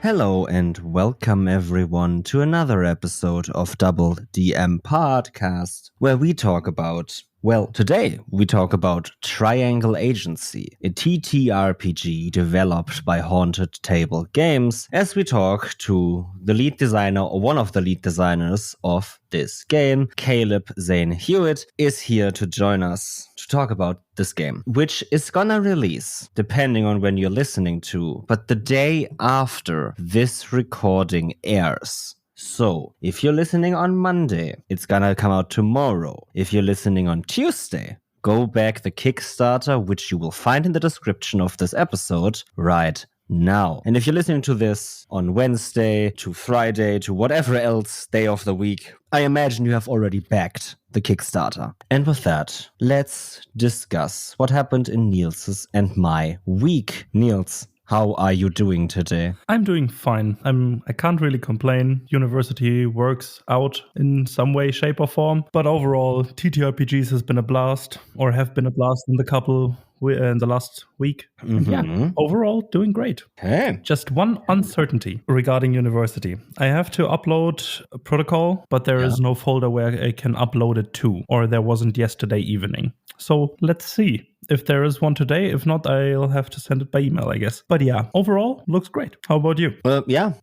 Hello and welcome everyone to another episode of DoubleDM podcast, where we talk about, today we talk about Triangle Agency, a TTRPG developed by Haunted Table Games, as we talk to the lead designer or one of the lead designers of this game. Caleb Zane Hewitt is here to join us to talk about this game, which is gonna release, depending on when you're listening to, but the day after this recording airs. So, if you're listening on Monday, it's gonna come out tomorrow. If you're listening on Tuesday, go back the Kickstarter, which you will find in the description of this episode right now. And if you're listening to this on Wednesday to Friday to whatever else day of the week, I imagine you have already backed the Kickstarter. And with that, let's discuss what happened in Niels's and my week. Niels, how are you doing today? I'm doing fine. I can't really complain. University works out in some way, shape, or form. But overall, TTRPGs has been a blast, or have been a blast in the last week. Mm-hmm. Yeah, overall, doing great. Okay. Just one uncertainty regarding university. I have to upload a protocol, but there is no folder where I can upload it to, or there wasn't yesterday evening. So let's see if there is one today. If not, I'll have to send it by email, I guess. But yeah, overall, looks great. How about you?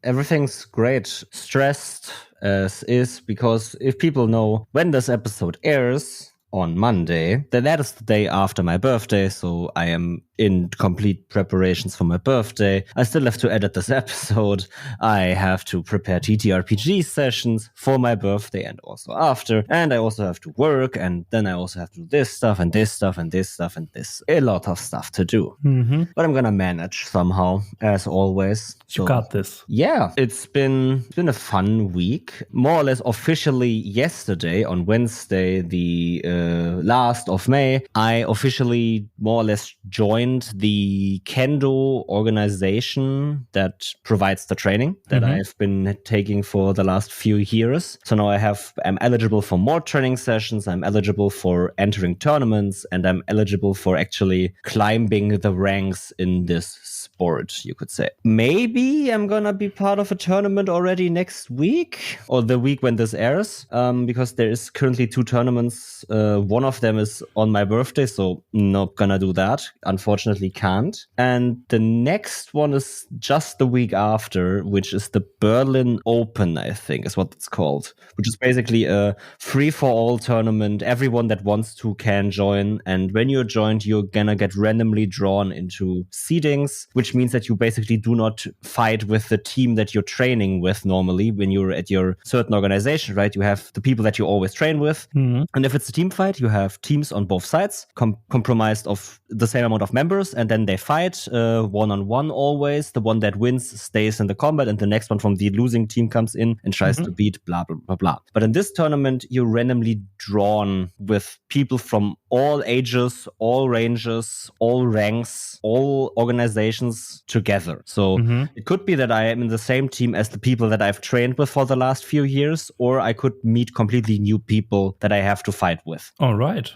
Everything's great. Stressed as is, because if people know when this episode airs on Monday, then that is the day after my birthday, so I am in complete preparations for my birthday. I still have to edit this episode. I have to prepare TTRPG sessions for my birthday and also after, and I also have to work, and then I also have to do this stuff and this stuff and this stuff and this. A lot of stuff to do. Mm-hmm. But I'm gonna manage somehow, as always. You got this. Yeah, it's been a fun week. More or less officially yesterday, on Wednesday, the last of May, I officially more or less joined the Kendo organization that provides the training that I've been taking for the last few years. So now I'm eligible for more training sessions, I'm eligible for entering tournaments, and I'm eligible for actually climbing the ranks in this sport, you could say. Maybe I'm gonna be part of a tournament already next week, or the week when this airs, because there is currently 2 tournaments. One of them is on my birthday, so not gonna do that. Unfortunately, can't. And the next one is just the week after, which is the Berlin Open, I think is what it's called, which is basically a free-for-all tournament. Everyone that wants to can join, and when you're joined, you're gonna get randomly drawn into seedings, which means that you basically do not fight with the team that you're training with normally when you're at your certain organization, right? You have the people that you always train with. Mm-hmm. And if it's a team fight, you have teams on both sides comprised of the same amount of members, and then they fight one-on-one always. The one that wins stays in the combat, and the next one from the losing team comes in and tries to beat blah, blah, blah, blah. But in this tournament, you're randomly drawn with people from all ages, all ranges, all ranks, all organizations together. So it could be that I am in the same team as the people that I've trained with for the last few years, or I could meet completely new people that I have to fight with. All right.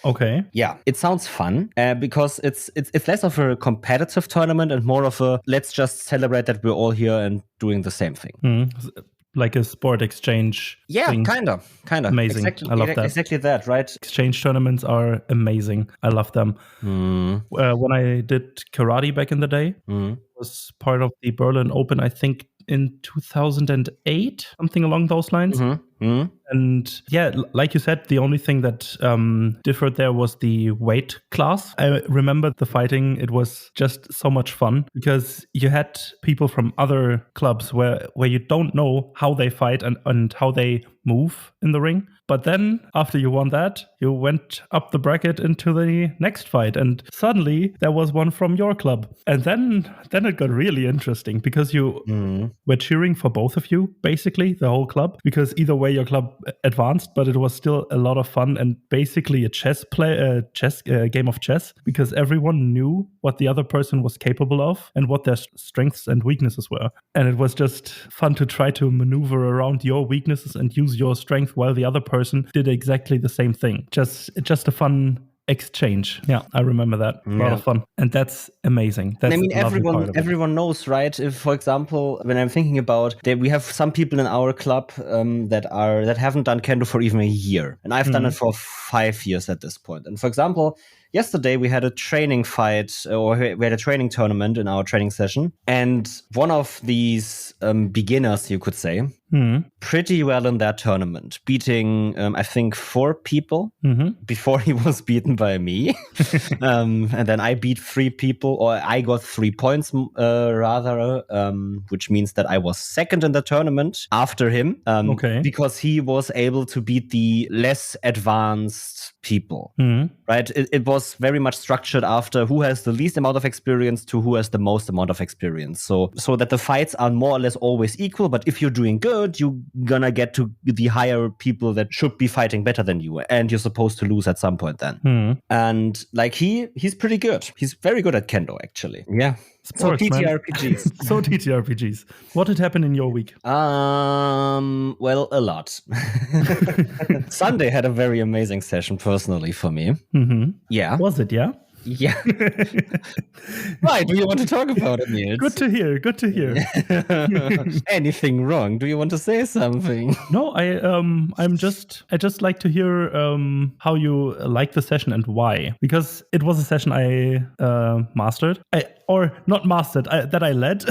Okay. Yeah, it sounds fun because it's less of a competitive tournament and more of a let's just celebrate that we're all here and doing the same thing. Like a sport exchange. Yeah, thing. kind of. Amazing. I love that. Exactly that, right? Exchange tournaments are amazing. I love them. When I did karate back in the day, was part of the Berlin Open, I think in 2008, something along those lines. And yeah, like you said, the only thing that differed there was the weight class. I remember the fighting. It was just so much fun because you had people from other clubs where you don't know how they fight and how they move in the ring. But then after you won that, you went up the bracket into the next fight. And suddenly there was one from your club. And then it got really interesting because you were cheering for both of you, basically, the whole club. Because either way, your club advanced, but it was still a lot of fun and basically a game of chess, because everyone knew what the other person was capable of and what their strengths and weaknesses were. And it was just fun to try to maneuver around your weaknesses and use your strength while the other person did exactly the same thing. Just a fun exchange. Yeah, I remember that. A lot of fun. And that's amazing. That's everyone knows, right? If, for example, when I'm thinking about that, we have some people in our club that haven't done Kendo for even a year. And I've done it for 5 years at this point. And for example, yesterday we had a training fight, or we had a training tournament in our training session. And one of these beginners, you could say, pretty well in that tournament, beating, I think, 4 people before he was beaten by me. And then I beat 3 people, or I got 3 points rather, which means that I was second in the tournament after him. Because he was able to beat the less advanced people, right? It was very much structured after who has the least amount of experience to who has the most amount of experience. So that the fights are more or less always equal, but if you're doing good, you're gonna get to the higher people that should be fighting better than you, and you're supposed to lose at some point then. And like he's pretty good. He's very good at Kendo, actually. Yeah. Sports, so TTRPGs. So TTRPGs. What had happened in your week? Well, a lot. Sunday had a very amazing session personally for me. Yeah. Was it, yeah? Yeah. Why? Do you want to talk about it, Niels? Good to hear. Good to hear. Anything wrong? Do you want to say something? No, I just like to hear how you like the session and why. Because it was a session I mastered. That I led.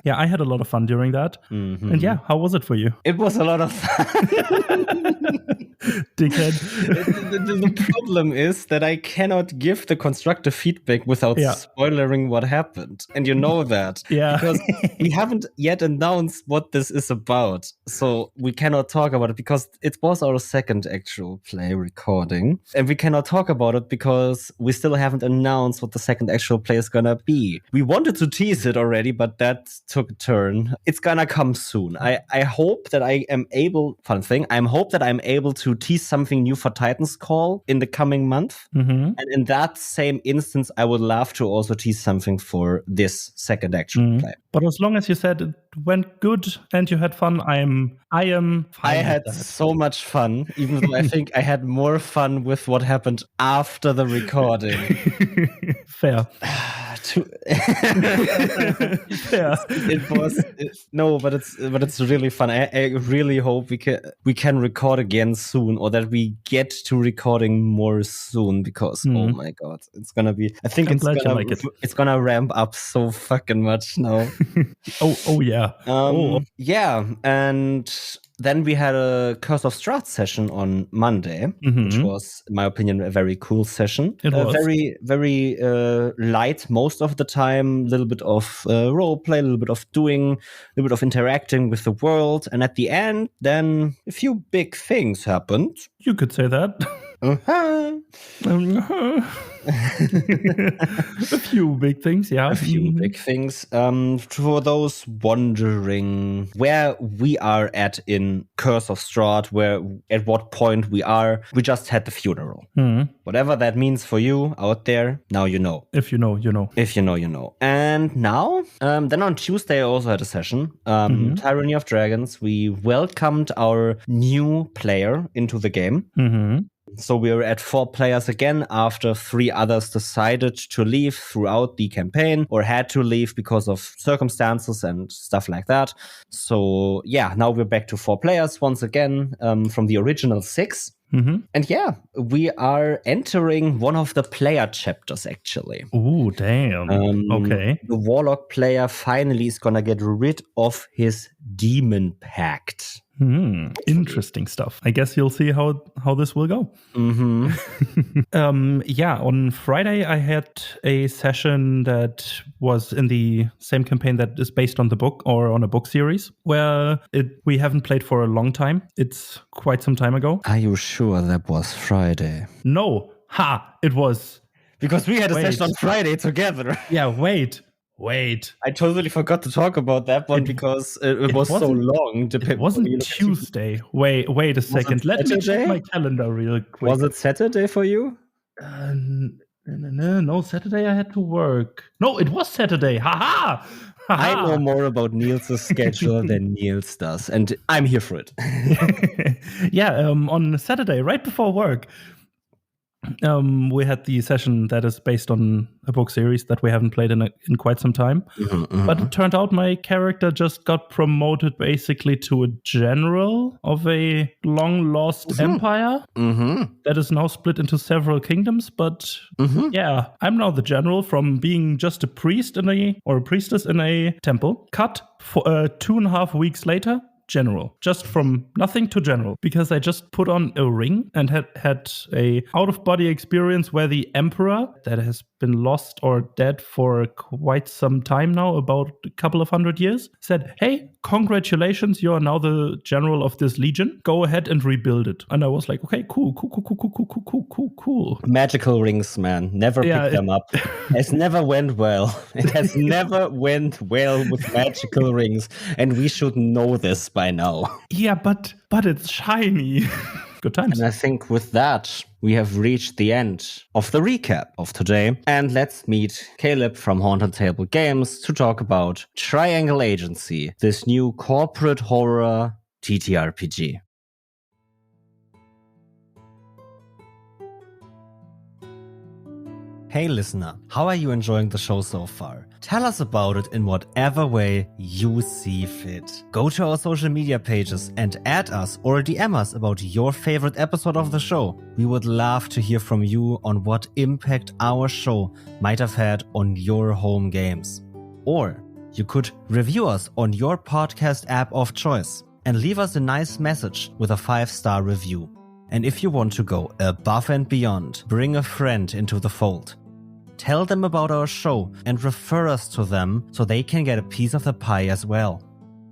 Yeah, I had a lot of fun during that. And yeah, how was it for you? It was a lot of fun. Dickhead. The problem is that I cannot give the constructive feedback without spoiling what happened. And you know that. Yeah. Because we haven't yet announced what this is about. So we cannot talk about it because it was our second actual play recording. And we cannot talk about it because we still haven't announced what the second actual play is gonna be. We wanted to tease it already, but that took a turn. It's gonna come soon. I hope that I am able to tease something new for Titan's Call in the coming month. And in that same instance, I would love to also tease something for this second actual play. But as long as you said it went good and you had fun, I am fine. I had so much fun, even though I think I had more fun with what happened after the recording. Fair. Fair. But it's really fun. I really hope we can record again soon, or that we get to recording more soon, because oh my god, it's gonna be. I think it's gonna ramp up so fucking much now. Oh yeah. Yeah, and then we had a Curse of Strahd session on Monday, which was, in my opinion, a very cool session. It was very, very light most of the time. A little bit of role play, a little bit of doing, a little bit of interacting with the world, and at the end, then a few big things happened. You could say that. A few big things, yeah. A few big things. For those wondering where we are at in Curse of Strahd, at what point we are, we just had the funeral. Whatever that means for you out there, now you know. If you know, you know. If you know, you know. And now, then on Tuesday I also had a session. Tyranny of Dragons. We welcomed our new player into the game. So we were at 4 players again after 3 others decided to leave throughout the campaign, or had to leave because of circumstances and stuff like that. So yeah, now we're back to 4 players once again, from the original 6. And yeah, we are entering one of the player chapters, actually. Ooh, damn. Okay. The Warlock player finally is gonna get rid of his demon pact. Interesting stuff. I guess you'll see how this will go. Yeah, on Friday I had a session that was in the same campaign that is based on the book, or on a book series, where we haven't played for a long time. It's quite some time ago. Are you sure that was Friday? No. It was. Because we had a session on Friday together. Yeah, wait. I totally forgot to talk about that one because it was so long. It wasn't Tuesday. Wait a second. Let me check my calendar real quick. Was it Saturday for you? No, Saturday I had to work. No, it was Saturday. Haha! I know more about Niels' schedule than Niels does, and I'm here for it. On Saturday, right before work, we had the session that is based on a book series that we haven't played in quite some time. But it turned out my character just got promoted basically to a general of a long-lost empire that is now split into several kingdoms. But yeah, I'm now the general from being just a priest or a priestess in a temple. Cut for 2.5 weeks later. General, just from nothing to general, because I just put on a ring and had a out-of-body experience where the emperor that has been lost or dead for quite some time now, about a couple of 100 years, said, "Hey, congratulations, you are now the general of this legion. Go ahead and rebuild it." And I was like, okay, cool. Magical rings, man. Never pick them up. It never went well. It has never went well with magical rings, and we should know this by now. Yeah, but it's shiny. Good times. And I think with that, we have reached the end of the recap of today. And let's meet Caleb from Haunted Table Games to talk about Triangle Agency, this new corporate horror TTRPG. Hey listener, how are you enjoying the show so far? Tell us about it in whatever way you see fit. Go to our social media pages and add us or DM us about your favorite episode of the show. We would love to hear from you on what impact our show might have had on your home games. Or you could review us on your podcast app of choice and leave us a nice message with a 5-star review. And if you want to go above and beyond, bring a friend into the fold. Tell them about our show and refer us to them so they can get a piece of the pie as well.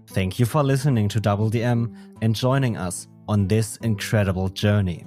Thank you for listening to DoubleDM and joining us on this incredible journey.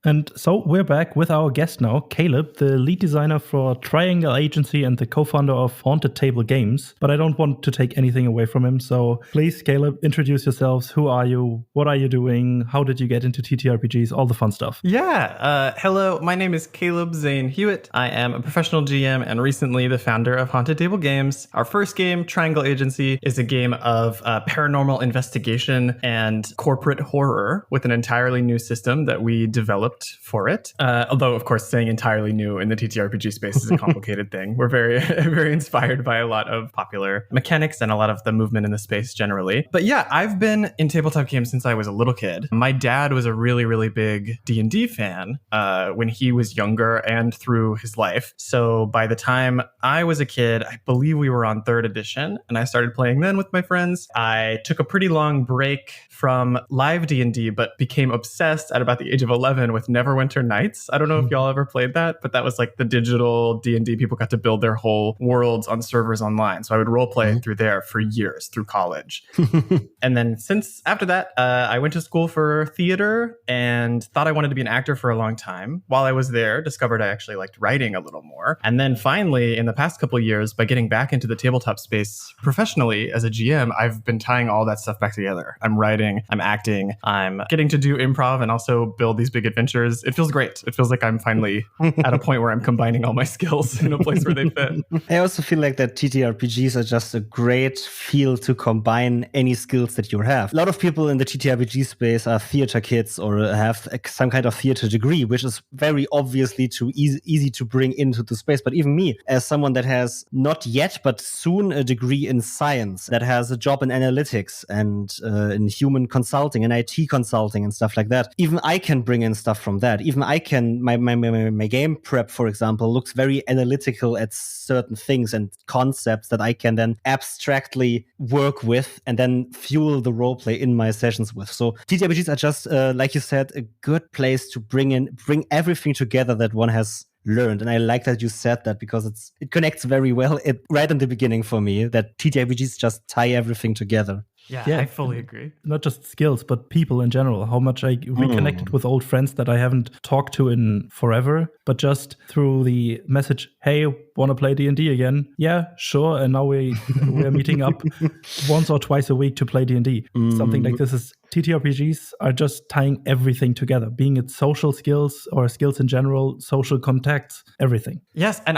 And so we're back with our guest now, Caleb, the lead designer for Triangle Agency and the co-founder of Haunted Table Games. But I don't want to take anything away from him. So please, Caleb, introduce yourselves. Who are you? What are you doing? How did you get into TTRPGs? All the fun stuff. Yeah. Hello, my name is Caleb Zane Hewitt. I am a professional GM and recently the founder of Haunted Table Games. Our first game, Triangle Agency, is a game of paranormal investigation and corporate horror with an entirely new system that we developed for it. Although, of course, saying entirely new in the TTRPG space is a complicated thing. We're very, very inspired by a lot of popular mechanics and a lot of the movement in the space generally. But yeah, I've been in tabletop games since I was a little kid. My dad was a really, really big D&D fan when he was younger and through his life. So by the time I was a kid, I believe we were on 3rd edition, and I started playing then with my friends. I took a pretty long break from live D&D, but became obsessed at about the age of 11 with Neverwinter Nights. I don't know if y'all ever played that, but that was like the digital D&D. People got to build their whole worlds on servers online. So I would role play through there for years, through college. And then since after that, I went to school for theater and thought I wanted to be an actor for a long time. While I was there, discovered I actually liked writing a little more. And then finally, in the past couple of years, by getting back into the tabletop space professionally as a GM, I've been tying all that stuff back together. I'm writing, I'm acting, I'm getting to do improv and also build these big adventures. It feels great. It feels like I'm finally at a point where I'm combining all my skills in a place where they fit. I also feel like that TTRPGs are just a great field to combine any skills that you have. A lot of people in the TTRPG space are theater kids or have some kind of theater degree, which is very obviously too easy to bring into the space. But even me, as someone that has not yet, but soon a degree in science, that has a job in analytics and in human consulting and IT consulting and stuff like that, even I can bring in stuff from that. Even I can, my game prep, for example, looks very analytical at certain things and concepts that I can then abstractly work with and then fuel the roleplay in my sessions with. So TTRPGs are just, like you said, a good place to bring everything together that one has learned. And I like that you said that because it connects very well right in the beginning for me, that TTRPGs just tie everything together. Yeah, I fully agree. Not just skills, but people in general. How much I reconnected with old friends that I haven't talked to in forever, but just through the message, hey, want to play D&D again? Yeah, sure. And now we're meeting up once or twice a week to play D&D. Something like this is TTRPGs are just tying everything together, being it social skills or skills in general, social contacts, everything. Yes, and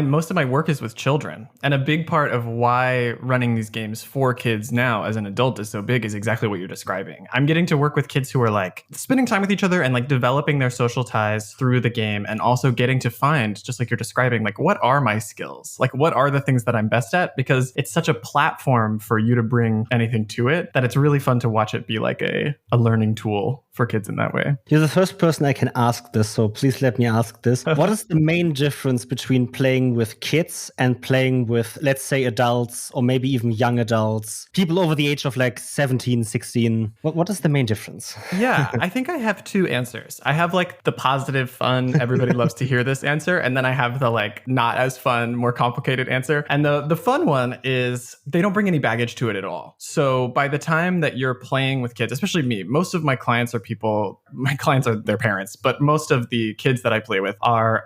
most of my work is with children. And a big part of why running these games for kids now as an adult is so big is exactly what you're describing. I'm getting to work with kids who are like spending time with each other and like developing their social ties through the game, and also getting to find, just like you're describing, like what are my skills? Like what are the things that I'm best at? Because it's such a platform for you to bring anything to it that it's really fun to watch it be like a learning tool for kids in that way. You're the first person I can ask this, so please let me ask this. What is the main difference between playing with kids and playing with, let's say, adults, or maybe even young adults, people over the age of like 17, 16? What is the main difference? Yeah, I think I have two answers. I have like the positive, fun, everybody loves to hear this answer. And then I have the like not as fun, more complicated answer. And the fun one is they don't bring any baggage to it at all. So by the time that you're playing with kids, especially me, most of my clients are my clients are their parents, but most of the kids that I play with are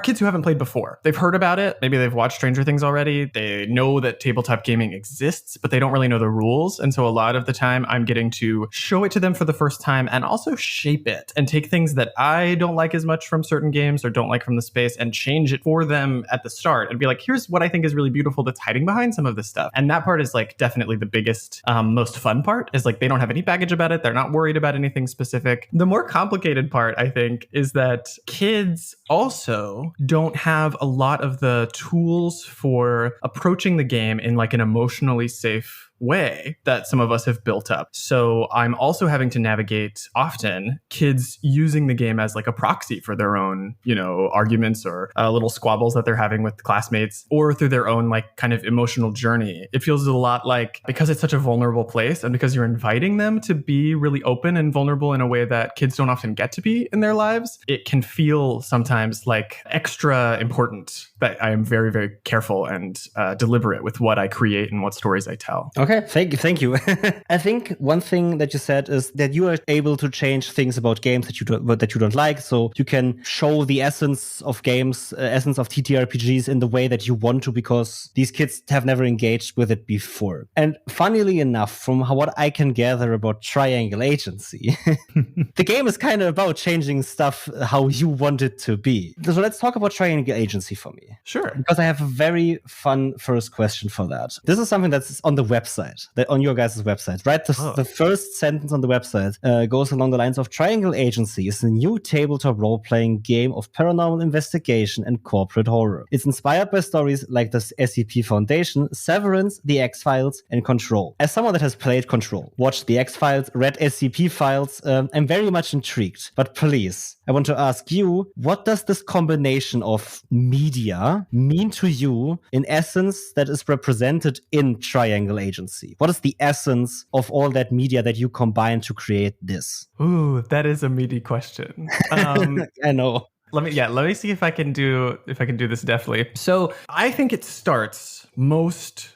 kids who haven't played before. They've heard about it. Maybe they've watched Stranger Things already. They know that tabletop gaming exists, but they don't really know the rules. And so a lot of the time I'm getting to show it to them for the first time and also shape it and take things that I don't like as much from certain games or don't like from the space and change it for them at the start and be like, here's what I think is really beautiful that's hiding behind some of this stuff. And that part is like definitely the biggest, most fun part is like they don't have any baggage about it. They're not worried about anything specific. The more complicated part, I think, is that kids also don't have a lot of the tools for approaching the game in like an emotionally safe way that some of us have built up. So I'm also having to navigate often kids using the game as like a proxy for their own, arguments or little squabbles that they're having with classmates, or through their own like kind of emotional journey. It feels a lot like, because it's such a vulnerable place and because you're inviting them to be really open and vulnerable in a way that kids don't often get to be in their lives, it can feel sometimes like extra important that I am very, very careful and deliberate with what I create and what stories I tell. Okay, thank you. I think one thing that you said is that you are able to change things about games that you don't like, so you can show the essence of games, essence of TTRPGs in the way that you want to, because these kids have never engaged with it before. And funnily enough, from what I can gather about Triangle Agency, the game is kind of about changing stuff how you want it to be. So let's talk about Triangle Agency for me. Sure. Because I have a very fun first question for that. This is something that's on the website, on your guys' website, right? The first sentence on the website goes along the lines of Triangle Agency is a new tabletop role-playing game of paranormal investigation and corporate horror. It's inspired by stories like the SCP Foundation, Severance, The X-Files, and Control. As someone that has played Control, watched The X-Files, read SCP files, I'm very much intrigued. But please, I want to ask you, what does this combination of media mean to you in essence that is represented in Triangle Agency? What is the essence of all that media that you combine to create this? Ooh, that is a meaty question. I know. Let me see if I can do this deftly. So I think it starts most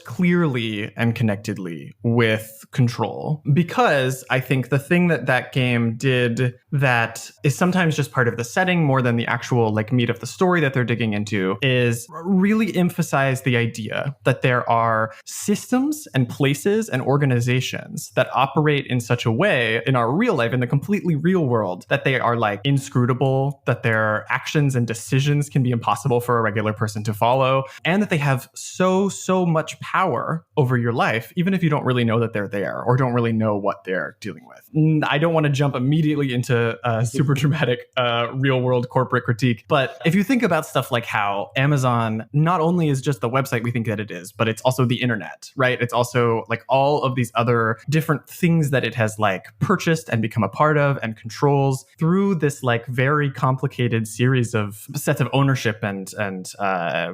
clearly and connectedly with Control, because I think the thing that game did that is sometimes just part of the setting more than the actual like meat of the story that they're digging into is really emphasize the idea that there are systems and places and organizations that operate in such a way in our real life, in the completely real world, that they are like inscrutable, that their actions and decisions can be impossible for a regular person to follow, and that they have so much power over your life, even if you don't really know that they're there or don't really know what they're dealing with. I don't want to jump immediately into a super dramatic real world corporate critique, but if you think about stuff like how Amazon not only is just the website we think that it is, but it's also the internet, right? It's also like all of these other different things that it has like purchased and become a part of and controls through this like very complicated series of sets of ownership and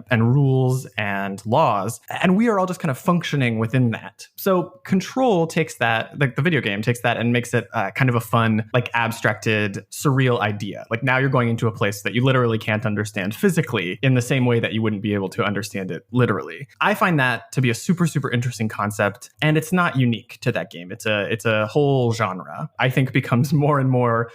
rules and laws. And we are all just kind of functioning within that. So Control takes that, like the video game takes that and makes it kind of a fun, like abstracted, surreal idea. Like now you're going into a place that you literally can't understand physically in the same way that you wouldn't be able to understand it literally. I find that to be a super, super interesting concept. And it's not unique to that game. It's a whole genre, I think, becomes more and more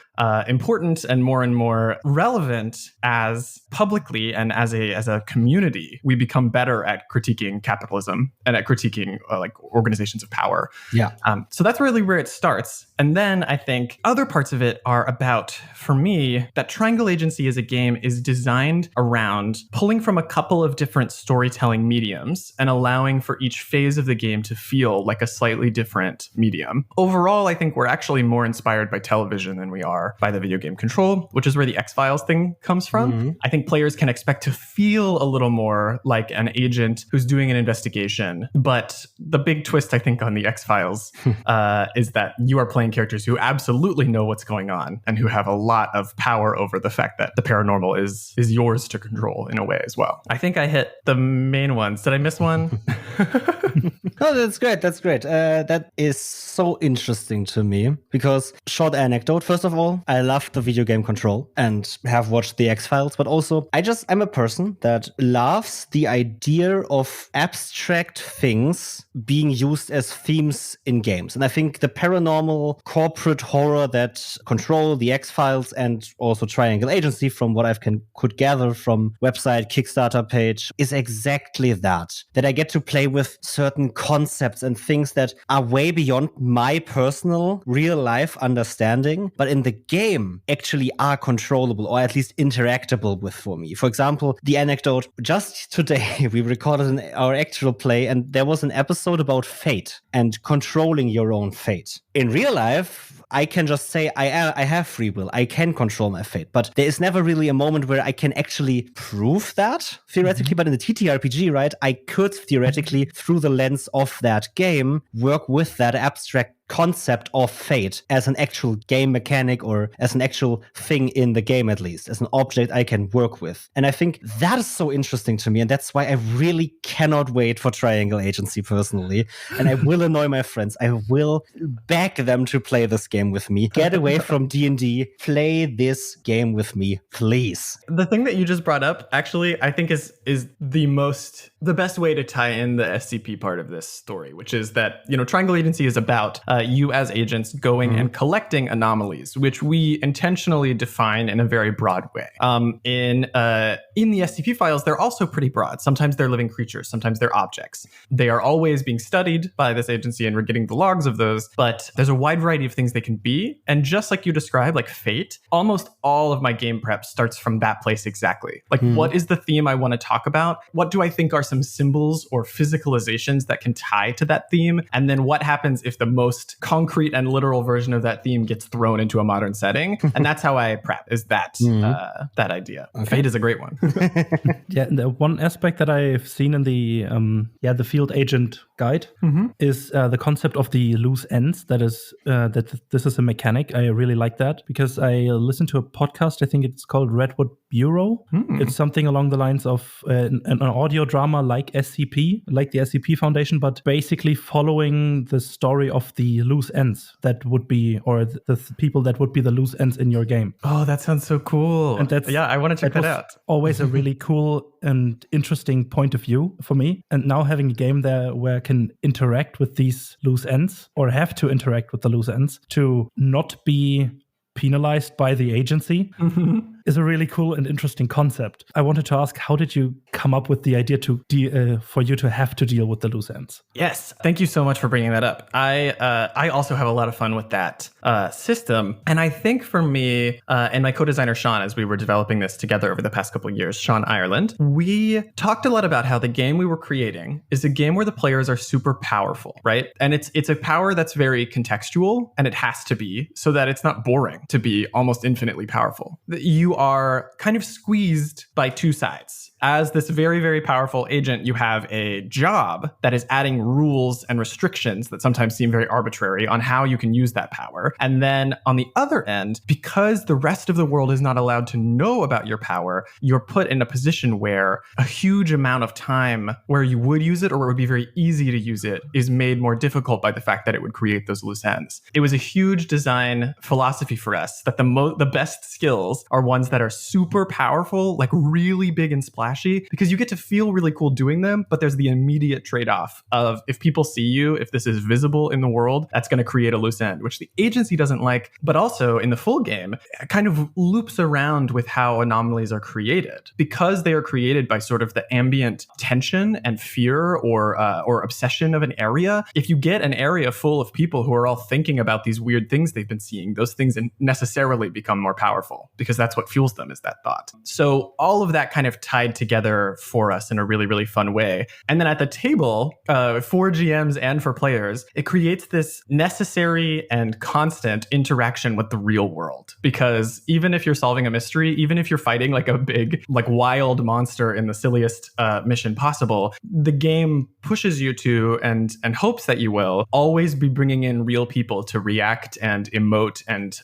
important and more relevant as publicly and as a community, we become better at critiquing capitalism and at critiquing like organizations of power. Yeah. So that's really where it starts. And then I think other parts of it are about, for me, that Triangle Agency as a game is designed around pulling from a couple of different storytelling mediums and allowing for each phase of the game to feel like a slightly different medium. Overall, I think we're actually more inspired by television than we are by the video game Control, which is where the X-Files thing comes from. Mm-hmm. I think players can expect to feel a little more like an agent who's doing an investigation. But the big twist, I think, on the X-Files is that you are playing characters who absolutely know what's going on and who have a lot of power over the fact that the paranormal is yours to control in a way as well. I think I hit the main ones. Did I miss one? Oh, that's great. That's great. That is so interesting to me because, short anecdote, first of all, I love the video game Control and have watched the X-Files, but also I'm a person that loves the idea of abstract things being used as themes in games. And I think the paranormal corporate horror that Control, the X-Files, and also Triangle Agency, from what I could gather from website, Kickstarter page, is exactly that I get to play with certain concepts and things that are way beyond my personal real life understanding, but in the game actually are controllable or at least interactable with for me. For example, the anecdote, just today we recorded our actual play and there was an episode about fate and controlling your own fate. In real life, I can just say I have free will. I can control my fate. But there is never really a moment where I can actually prove that, theoretically. Mm-hmm. But in the TTRPG, right, I could theoretically, through the lens of that game, work with that abstract concept of fate as an actual game mechanic or as an actual thing in the game, at least as an object I can work with. And I think that is so interesting to me, and that's why I really cannot wait for Triangle Agency personally. And I will annoy my friends. I will beg them to play this game with me. Get away from D&D. Play this game with me, please. The thing that you just brought up, actually, I think is the best way to tie in the SCP part of this story, which is that, Triangle Agency is about you as agents going and collecting anomalies, which we intentionally define in a very broad way. In the SCP files, they're also pretty broad. Sometimes they're living creatures, sometimes they're objects. They are always being studied by this agency, and we're getting the logs of those. But there's a wide variety of things they can be. And just like you described, like fate, almost all of my game prep starts from that place exactly. Like, what is the theme I want to talk about? What do I think are some symbols or physicalizations that can tie to that theme? And then what happens if the most concrete and literal version of that theme gets thrown into a modern setting? And that's how I prep, is that idea. Okay. Fate is a great one. Yeah, the one aspect that I've seen in the field agent guide is the concept of the loose ends. That this is a mechanic. I really like that because I listened to a podcast. I think it's called Redwood Bureau. It's something along the lines of an audio drama like SCP, like the SCP Foundation, but basically following the story of the loose ends that would be, or the people that would be the loose ends in your game. Oh, that sounds so cool. And I want to check that out. Always a really cool and interesting point of view for me. And now having a game there where I can interact with these loose ends, or have to interact with the loose ends, to not be penalized by the agency is a really cool and interesting concept. I wanted to ask, how did you come up with the idea for you to have to deal with the loose ends? Yes, thank you so much for bringing that up. I also have a lot of fun with that system. And I think for me and my co-designer Sean, as we were developing this together over the past couple of years, Sean Ireland, we talked a lot about how the game we were creating is a game where the players are super powerful, right? And it's a power that's very contextual, and it has to be, so that it's not boring to be almost infinitely powerful. You are kind of squeezed by two sides. As this very, very powerful agent, you have a job that is adding rules and restrictions that sometimes seem very arbitrary on how you can use that power. And then on the other end, because the rest of the world is not allowed to know about your power, you're put in a position where a huge amount of time where you would use it, or where it would be very easy to use it, is made more difficult by the fact that it would create those loose ends. It was a huge design philosophy for us that the best skills are ones that are super powerful, like really big and splashy, flashy because you get to feel really cool doing them, but there's the immediate trade-off of if people see you, if this is visible in the world, that's going to create a loose end, which the agency doesn't like. But also in the full game, it kind of loops around with how anomalies are created because they are created by sort of the ambient tension and fear or obsession of an area. If you get an area full of people who are all thinking about these weird things they've been seeing, those things necessarily become more powerful because that's what fuels them, is that thought. So all of that kind of tied together for us in a really, really fun way. And then at the table, for GMs and for players, it creates this necessary and constant interaction with the real world. Because even if you're solving a mystery, even if you're fighting like a big, like wild monster in the silliest mission possible, the game pushes you to, and hopes that you will, always be bringing in real people to react and emote and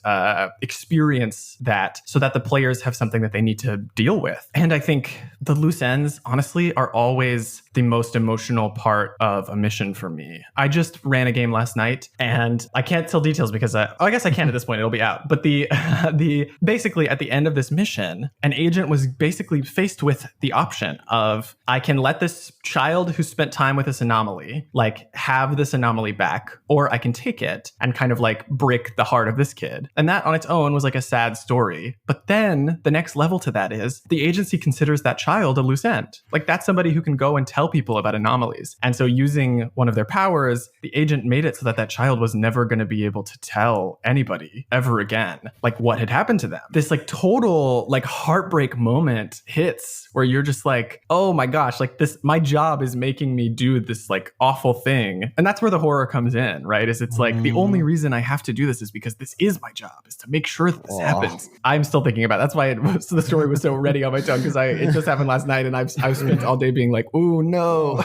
experience that so that the players have something that they need to deal with. And I think the loose ends, honestly, are always the most emotional part of a mission for me. I just ran a game last night, and I can't tell details because I guess I can at this point, it'll be out. But the basically at the end of this mission, an agent was basically faced with the option of, I can let this child who spent time with this anomaly, like, have this anomaly back, or I can take it and kind of like break the heart of this kid. And that on its own was like a sad story. But then the next level to that is the agency considers that child a loose end. Like, that's somebody who can go and tell people about anomalies. And so using one of their powers, the agent made it so that that child was never going to be able to tell anybody ever again, like, what had happened to them. This like total like heartbreak moment hits where you're just like, oh my gosh, like this, my job is making me do this like awful thing. And that's where the horror comes in, right? Is it's like the only reason I have to do this is because this is my job, is to make sure that this happens. I'm still thinking about it. That's why the story was so ready on my tongue, because it just happened last night, and I've spent all day being like, ooh, no.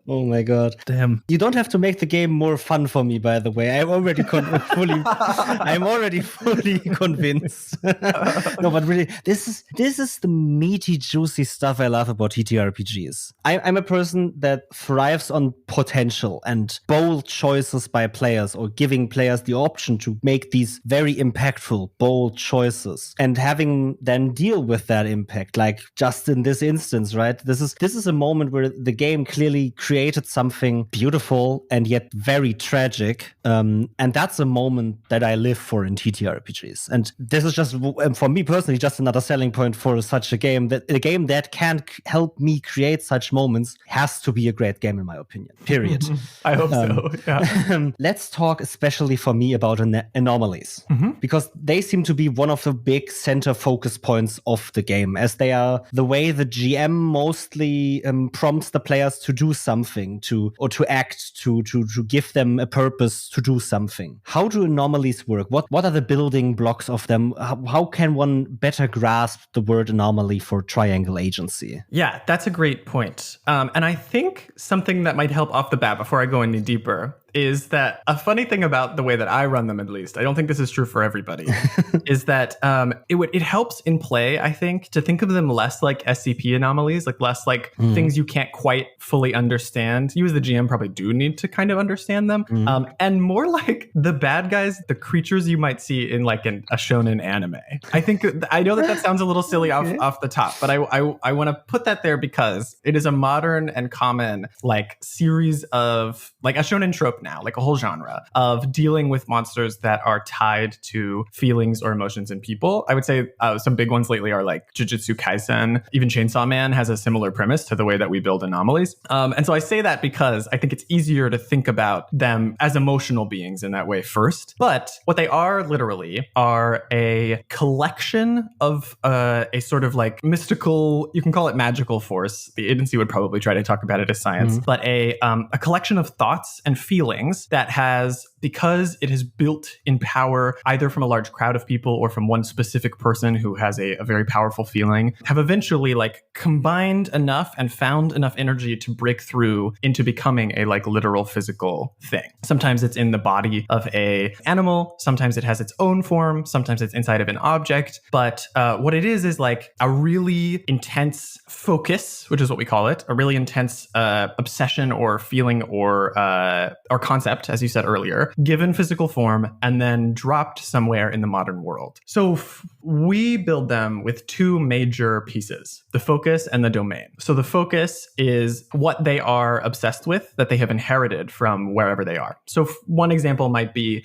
Oh my god. Damn. You don't have to make the game more fun for me, by the way. I'm already fully convinced. No, but really, this is the meaty, juicy stuff I love about TTRPGs. I'm a person that thrives on potential and bold choices by players, or giving players the option to make these very impactful, bold choices, and having them deal with that impact. Like just in this instance, right? This is a moment where the game clearly created something beautiful and yet very tragic. And that's a moment that I live for in TTRPGs. And this is just, for me personally, just another selling point for such a game. That a game that can help me create such moments has to be a great game, in my opinion. Period. I hope so. Yeah. Let's talk, especially for me, about anomalies, because they seem to be one of the big center focus points of the game, as they are the way the GM mostly prompts the players to do something, to act, to give them a purpose to do something. How do anomalies work? What are the building blocks of them? How can one better grasp the word anomaly for Triangle Agency? Yeah, that's a great point. And I think something that might help off the bat before I go any deeper is that a funny thing about the way that I run them, at least, I don't think this is true for everybody, is that it helps in play, I think, to think of them less like SCP anomalies, like less like things you can't quite fully understand. You as the GM probably do need to kind of understand them. And more like the bad guys, the creatures you might see in like a shonen anime. I know that sounds a little silly off the top, but I want to put that there because it is a modern and common like series of like a shonen trope now, like a whole genre of dealing with monsters that are tied to feelings or emotions in people. I would say some big ones lately are like Jujutsu Kaisen. Even Chainsaw Man has a similar premise to the way that we build anomalies. And so I say that because I think it's easier to think about them as emotional beings in that way first. But what they are literally are a collection of a sort of like mystical, you can call it magical force. The agency would probably try to talk about it as science, but a collection of thoughts and feelings that has, because it has built in power either from a large crowd of people or from one specific person who has a very powerful feeling, have eventually like combined enough and found enough energy to break through into becoming a like literal physical thing. Sometimes it's in the body of a animal, sometimes it has its own form, sometimes it's inside of an object. But what it is like a really intense focus, which is what we call it, a really intense obsession or feeling or concept, as you said earlier, given physical form, and then dropped somewhere in the modern world. So we build them with two major pieces, the focus and the domain. So the focus is what they are obsessed with that they have inherited from wherever they are. So one example might be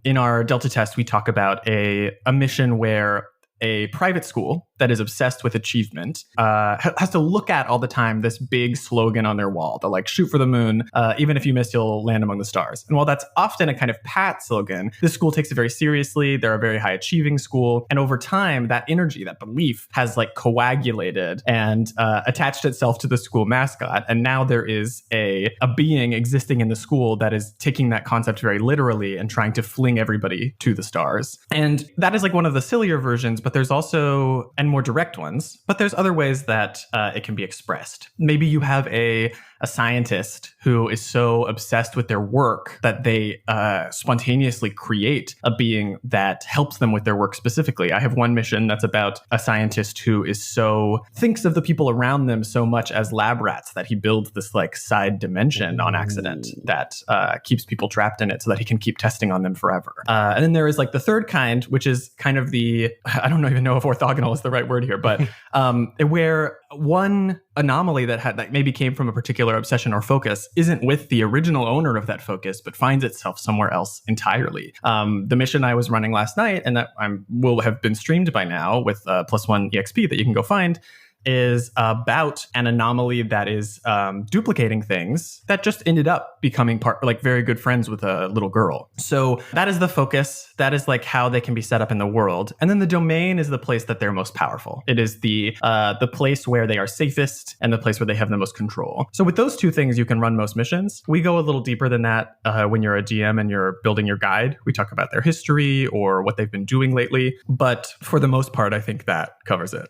in our Delta test, we talk about a mission where a private school that is obsessed with achievement has to look at all the time this big slogan on their wall. They're like, shoot for the moon. Even if you miss, you'll land among the stars. And while that's often a kind of pat slogan, this school takes it very seriously. They're a very high achieving school. And over time, that energy, that belief has like coagulated and attached itself to the school mascot. And now there is a being existing in the school that is taking that concept very literally and trying to fling everybody to the stars. And that is like one of the sillier versions, but there's also, and more direct ones, but there's other ways that it can be expressed. Maybe you have a scientist who is so obsessed with their work that they spontaneously create a being that helps them with their work specifically. I have one mission that's about a scientist who thinks of the people around them so much as lab rats that he builds this like side dimension on accident that keeps people trapped in it so that he can keep testing on them forever. And then there is like the third kind, which is kind of I don't even know if orthogonal is the right word here, but where one anomaly that maybe came from a particular obsession or focus isn't with the original owner of that focus, but finds itself somewhere else entirely. The mission I was running last night, and that will have been streamed by now with +1 EXP that you can go find, is about an anomaly that is duplicating things that just ended up becoming very good friends with a little girl. So that is the focus. That is like how they can be set up in the world. And then the domain is the place that they're most powerful. It is the place where they are safest and the place where they have the most control. So with those two things, you can run most missions. We go a little deeper than that when you're a GM and you're building your guide. We talk about their history or what they've been doing lately. But for the most part, I think that covers it.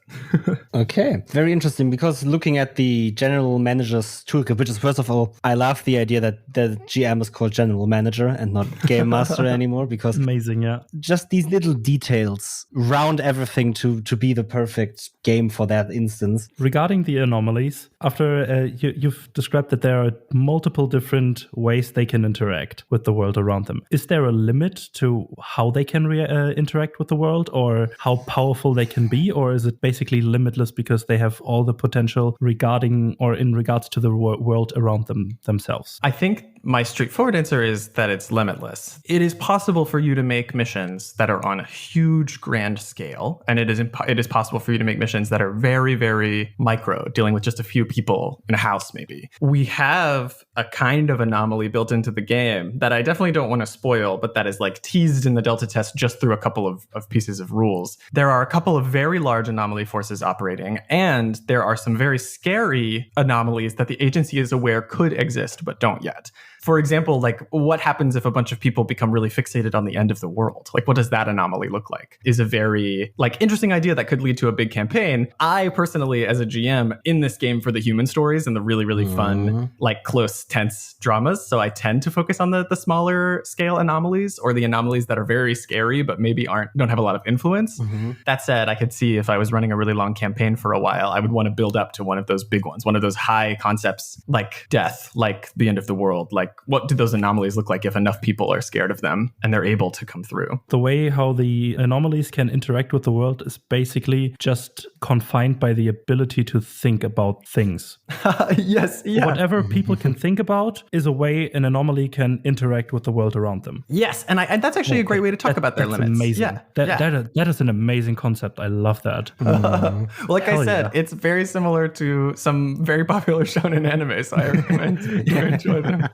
Okay. Very interesting, because looking at the general manager's toolkit, which is, first of all, I love the idea that the GM is called general manager and not game master anymore, because amazing, yeah. Just these little details round everything to be the perfect game for that instance. Regarding the anomalies, after you've described that there are multiple different ways they can interact with the world around them. Is there a limit to how they can interact with the world, or how powerful they can be, or is it basically limitless because they have all the potential regarding or in regards to the world around themselves? I think my straightforward answer is that it's limitless. It is possible for you to make missions that are on a huge grand scale, and it is possible for you to make missions that are very, very micro, dealing with just a few people in a house maybe. We have a kind of anomaly built into the game that I definitely don't want to spoil, but that is like teased in the Delta test just through a couple of pieces of rules. There are a couple of very large anomaly forces operating, and there are some very scary anomalies that the agency is aware could exist but don't yet. For example, like what happens if a bunch of people become really fixated on the end of the world? Like what does that anomaly look like? Is a very interesting idea that could lead to a big campaign. I personally, as a GM, in this game for the human stories and the really, really fun, close, tense dramas. So I tend to focus on the smaller scale anomalies, or the anomalies that are very scary, but maybe don't have a lot of influence. Mm-hmm. That said, I could see if I was running a really long campaign for a while, I would want to build up to one of those big ones, one of those high concepts like death, like the end of the world, like what do those anomalies look like if enough people are scared of them and they're able to come through? The way how the anomalies can interact with the world is basically just confined by the ability to think about things. Yes, yeah. Whatever people can think about is a way an anomaly can interact with the world around them. Yes, and that's actually a great way to talk about their limits. Amazing. Yeah. That is an amazing concept. I love that. Well, like I said, it's very similar to some very popular shonen anime, so I recommend you enjoy them.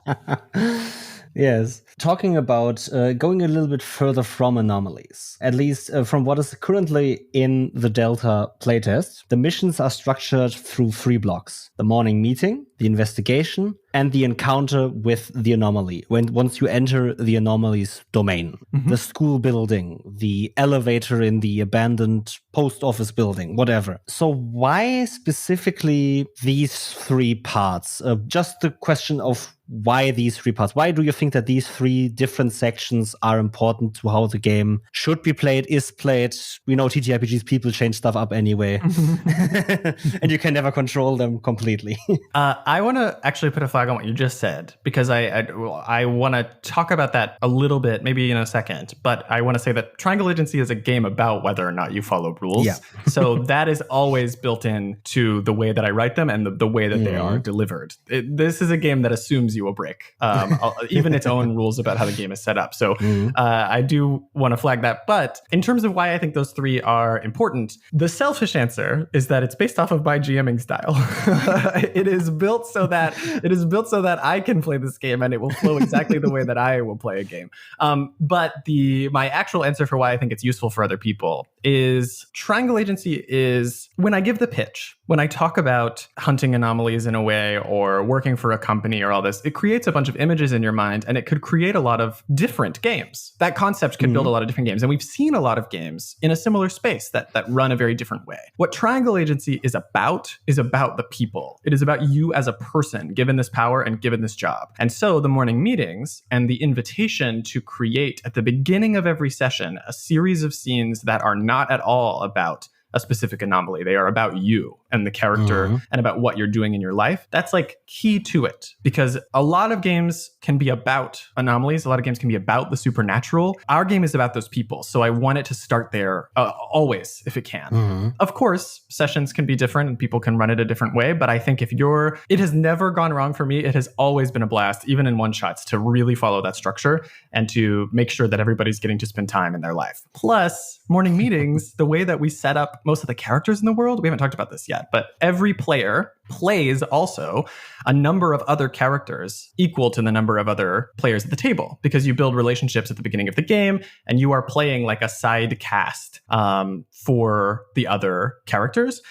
Yes. Talking about going a little bit further from anomalies, at least from what is currently in the Delta playtest, the missions are structured through 3 blocks: the morning meeting, the investigation, and the encounter with the anomaly. Once you enter the anomaly's domain, the school building, the elevator in the abandoned post office building, whatever. So why specifically these 3 parts? Just the question of why these three parts? Why do you think that these three different sections are important to how the game should be played, is played? We know TTRPGs, people change stuff up anyway. And you can never control them completely. I want to actually put a flag on what you just said, because I want to talk about that a little bit, maybe in a second. But I want to say that Triangle Agency is a game about whether or not you follow rules. Yeah. So that is always built in to the way that I write them and the way that they are delivered. This is a game that assumes you will break even its own rules about how the game is set up. So I do want to flag that. But in terms of why I think those three are important, the selfish answer is that it's based off of my GMing style. It is built so that I can play this game and it will flow exactly the way that I will play a game. But my actual answer for why I think it's useful for other people is Triangle Agency is when I give the pitch, when I talk about hunting anomalies in a way or working for a company or all this, it creates a bunch of images in your mind and it could create a lot of different games. That concept could build a lot of different games. And we've seen a lot of games in a similar space that run a very different way. What Triangle Agency is about the people. It is about you as a person given this power and given this job. And so the morning meetings and the invitation to create at the beginning of every session a series of scenes that are not at all about a specific anomaly. They are about you and the character and about what you're doing in your life. That's like key to it, because a lot of games can be about anomalies. A lot of games can be about the supernatural. Our game is about those people. So I want it to start there always, if it can. Of course, sessions can be different and people can run it a different way. But I think it has never gone wrong for me. It has always been a blast, even in one shots, to really follow that structure and to make sure that everybody's getting to spend time in their life. Plus, morning meetings, the way that we set up most of the characters in the world, we haven't talked about this yet, but every player plays also a number of other characters equal to the number of other players at the table, because you build relationships at the beginning of the game and you are playing like a side cast for the other characters.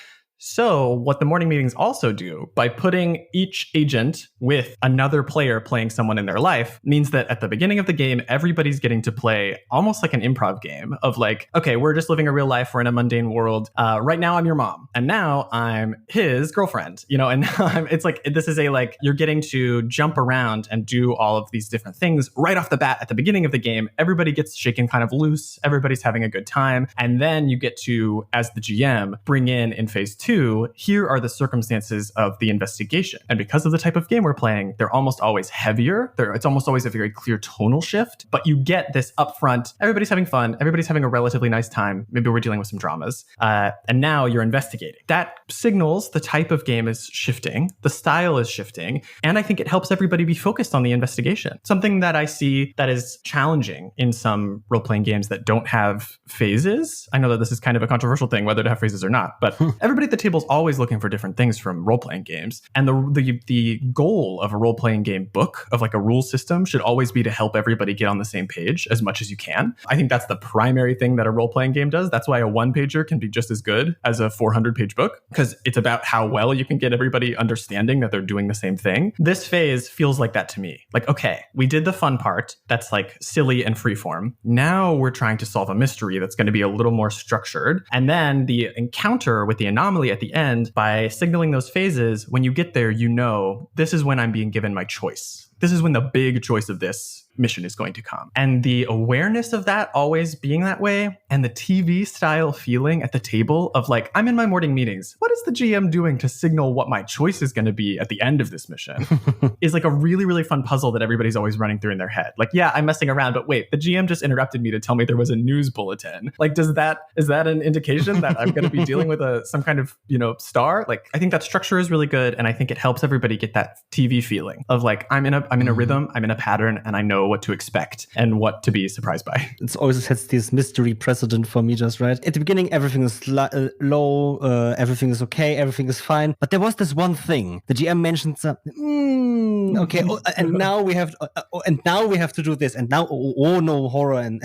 So what the morning meetings also do, by putting each agent with another player playing someone in their life, means that at the beginning of the game, everybody's getting to play almost like an improv game of like, okay, we're just living a real life. We're in a mundane world. Right now I'm your mom. And now I'm his girlfriend, and now it's like, this is you're getting to jump around and do all of these different things right off the bat at the beginning of the game. Everybody gets shaken kind of loose. Everybody's having a good time. And then you get to, as the GM, bring in phase 2, here are the circumstances of the investigation. And because of the type of game we're playing, they're almost always heavier. It's almost always a very clear tonal shift, but you get this upfront, everybody's having fun, everybody's having a relatively nice time, maybe we're dealing with some dramas, and now you're investigating. That signals the type of game is shifting, the style is shifting, and I think it helps everybody be focused on the investigation. Something that I see that is challenging in some role-playing games that don't have phases. I know that this is kind of a controversial thing, whether to have phases or not, but everybody at the table's always looking for different things from role-playing games. And the goal of a role-playing game book, of like a rule system, should always be to help everybody get on the same page as much as you can. I think that's the primary thing that a role-playing game does. That's why a one-pager can be just as good as a 400-page book, because it's about how well you can get everybody understanding that they're doing the same thing. This phase feels like that to me. Like, okay, we did the fun part that's like silly and freeform. Now we're trying to solve a mystery that's going to be a little more structured. And then the encounter with the anomaly at the end, by signaling those phases, when you get there, this is when I'm being given my choice. This is when the big choice of this mission is going to come. And the awareness of that always being that way, and the TV style feeling at the table of like, I'm in my morning meetings. What is the GM doing to signal what my choice is going to be at the end of this mission? Is like a really, really fun puzzle that everybody's always running through in their head. Like, yeah, I'm messing around, but wait, the GM just interrupted me to tell me there was a news bulletin. Like, is that an indication that I'm going to be dealing with some kind of, star? Like, I think that structure is really good. And I think it helps everybody get that TV feeling of like, I'm in a rhythm, I'm in a pattern, and I know what to expect and what to be surprised by. It's always sets this mystery precedent for me, just right. At the beginning, everything is low, everything is okay, everything is fine. But there was this one thing. The GM mentioned something. Okay, and now we have to do this, and now no, horror, and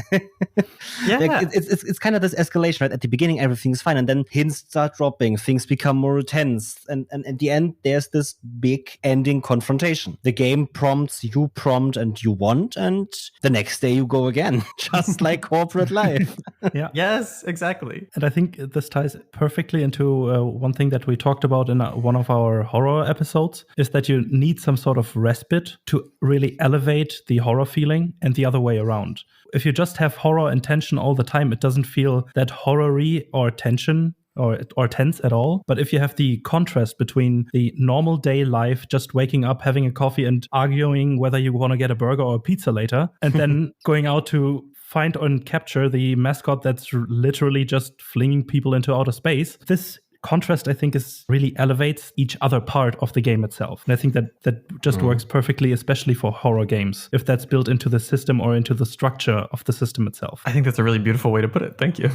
yeah, like, it's kind of this escalation. Right, at the beginning, everything is fine, and then hints start dropping, things become more tense, and at the end, there's this big ending confrontation. The game prompts, you prompt, and you want. around, and the next day you go again, just like corporate life. Yeah. Yes, exactly. And I think this ties perfectly into one thing that we talked about in one of our horror episodes, is that you need some sort of respite to really elevate the horror feeling, and the other way around. If you just have horror and tension all the time, it doesn't feel that horror-y or tension or tense at all. But if you have the contrast between the normal day life, just waking up, having a coffee and arguing whether you want to get a burger or a pizza later, and then going out to find and capture the mascot that's literally just flinging people into outer space, this contrast, I think, really elevates each other part of the game itself. And I think that just works perfectly, especially for horror games, if that's built into the system or into the structure of the system itself. I think that's a really beautiful way to put it. Thank you.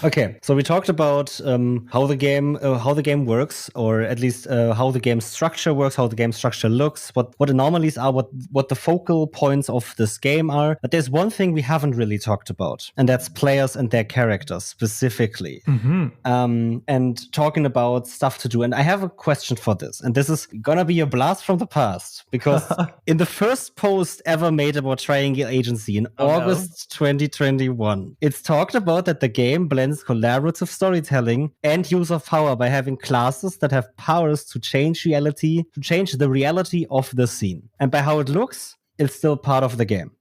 Okay, so we talked about how the game works, or at least how the game structure works, how the game structure looks, what anomalies are, what the focal points of this game are. But there's one thing we haven't really talked about, and that's players and their characters specifically. And talking about stuff to do. And I have a question for this. And this is gonna be a blast from the past, because in the first post ever made about Triangle Agency in August 2021, it's talked about that the game blends collaborative storytelling and use of power by having classes that have powers to change the reality of the scene. And by how it looks, it's still part of the game.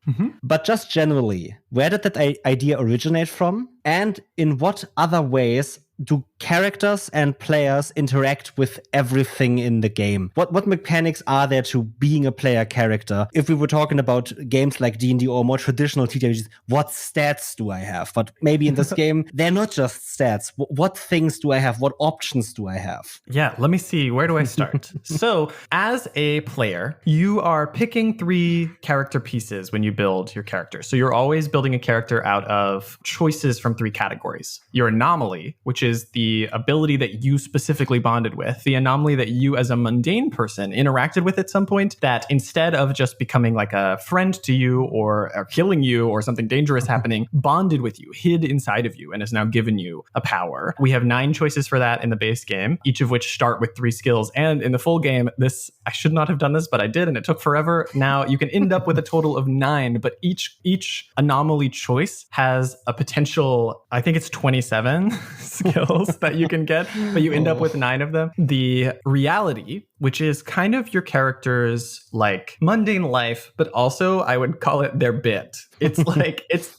But just generally, where did that idea originate from? And in what other ways do characters and players interact with everything in the game? What mechanics are there to being a player character? If we were talking about games like D&D or more traditional TTRPGs, what stats do I have? But maybe in this game, they're not just stats. What things do I have? What options do I have? Yeah, let me see. Where do I start? So, as a player, you are picking 3 character pieces when you build your character. So you're always building a character out of choices from 3 categories. Your anomaly, which is the ability that you specifically bonded with, the anomaly that you as a mundane person interacted with at some point, that instead of just becoming like a friend to you or killing you or something dangerous happening, bonded with you, hid inside of you, and has now given you a power. We have 9 choices for that in the base game, each of which start with 3 skills. And in the full game, I should not have done this, but I did, and it took forever. Now you can end up with a total of 9, but each anomaly choice has a potential, I think it's 27 skills that you can get, but you end up with 9 of them. The reality, which is kind of your character's like mundane life, but also I would call it their bit. It's like, it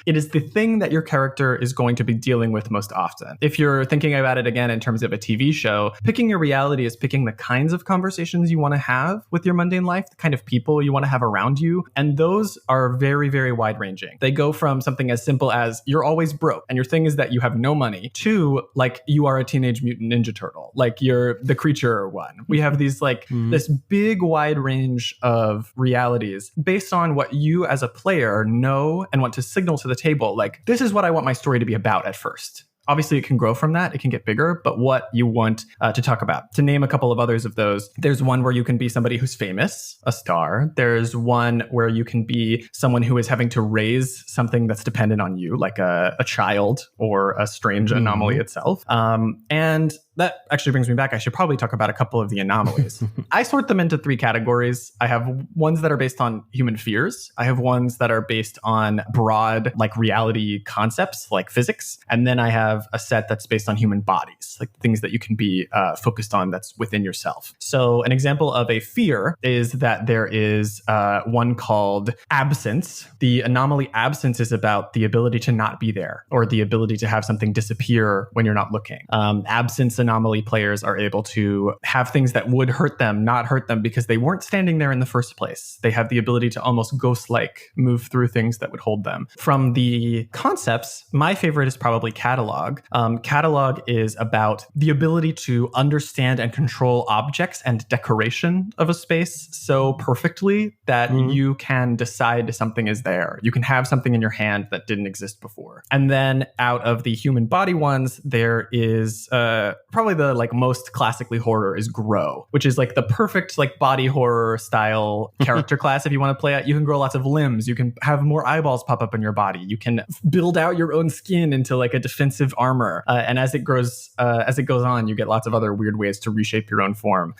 is the thing that your character is going to be dealing with most often. If you're thinking about it again in terms of a TV show, picking your reality is picking the kinds of conversations you want to have with your mundane life, the kind of people you want to have around you. And those are very, very wide ranging. They go from something as simple as you're always broke and your thing is that you have no money, to like you are a Teenage Mutant Ninja Turtle, like you're the creature one. We have these like this big wide range of realities based on what you as a player know and want to signal to the table. Like, this is what I want my story to be about at first. Obviously, it can grow from that. It can get bigger, but what you want to talk about. To name a couple of others of those, there's one where you can be somebody who's famous, a star. There's one where you can be someone who is having to raise something that's dependent on you, like a child or a strange anomaly itself. And that actually brings me back. I should probably talk about a couple of the anomalies. I sort them into 3 categories. I have ones that are based on human fears. I have ones that are based on broad, like reality concepts, like physics. And then I have a set that's based on human bodies, like things that you can be focused on that's within yourself. So an example of a fear is that there is one called absence. The anomaly absence is about the ability to not be there, or the ability to have something disappear when you're not looking. Absence anomaly players are able to have things that would hurt them not hurt them because they weren't standing there in the first place. They have the ability to almost ghost-like move through things that would hold them. From the concepts, my favorite is probably catalog. Catalog is about the ability to understand and control objects and decoration of a space so perfectly that you can decide something is there. You can have something in your hand that didn't exist before. And then out of the human body ones, there is probably the like most classically horror is grow, which is like the perfect like body horror style character class. If you want to play it, you can grow lots of limbs. You can have more eyeballs pop up in your body. You can build out your own skin into like a defensive armor. And as it goes on, you get lots of other weird ways to reshape your own form.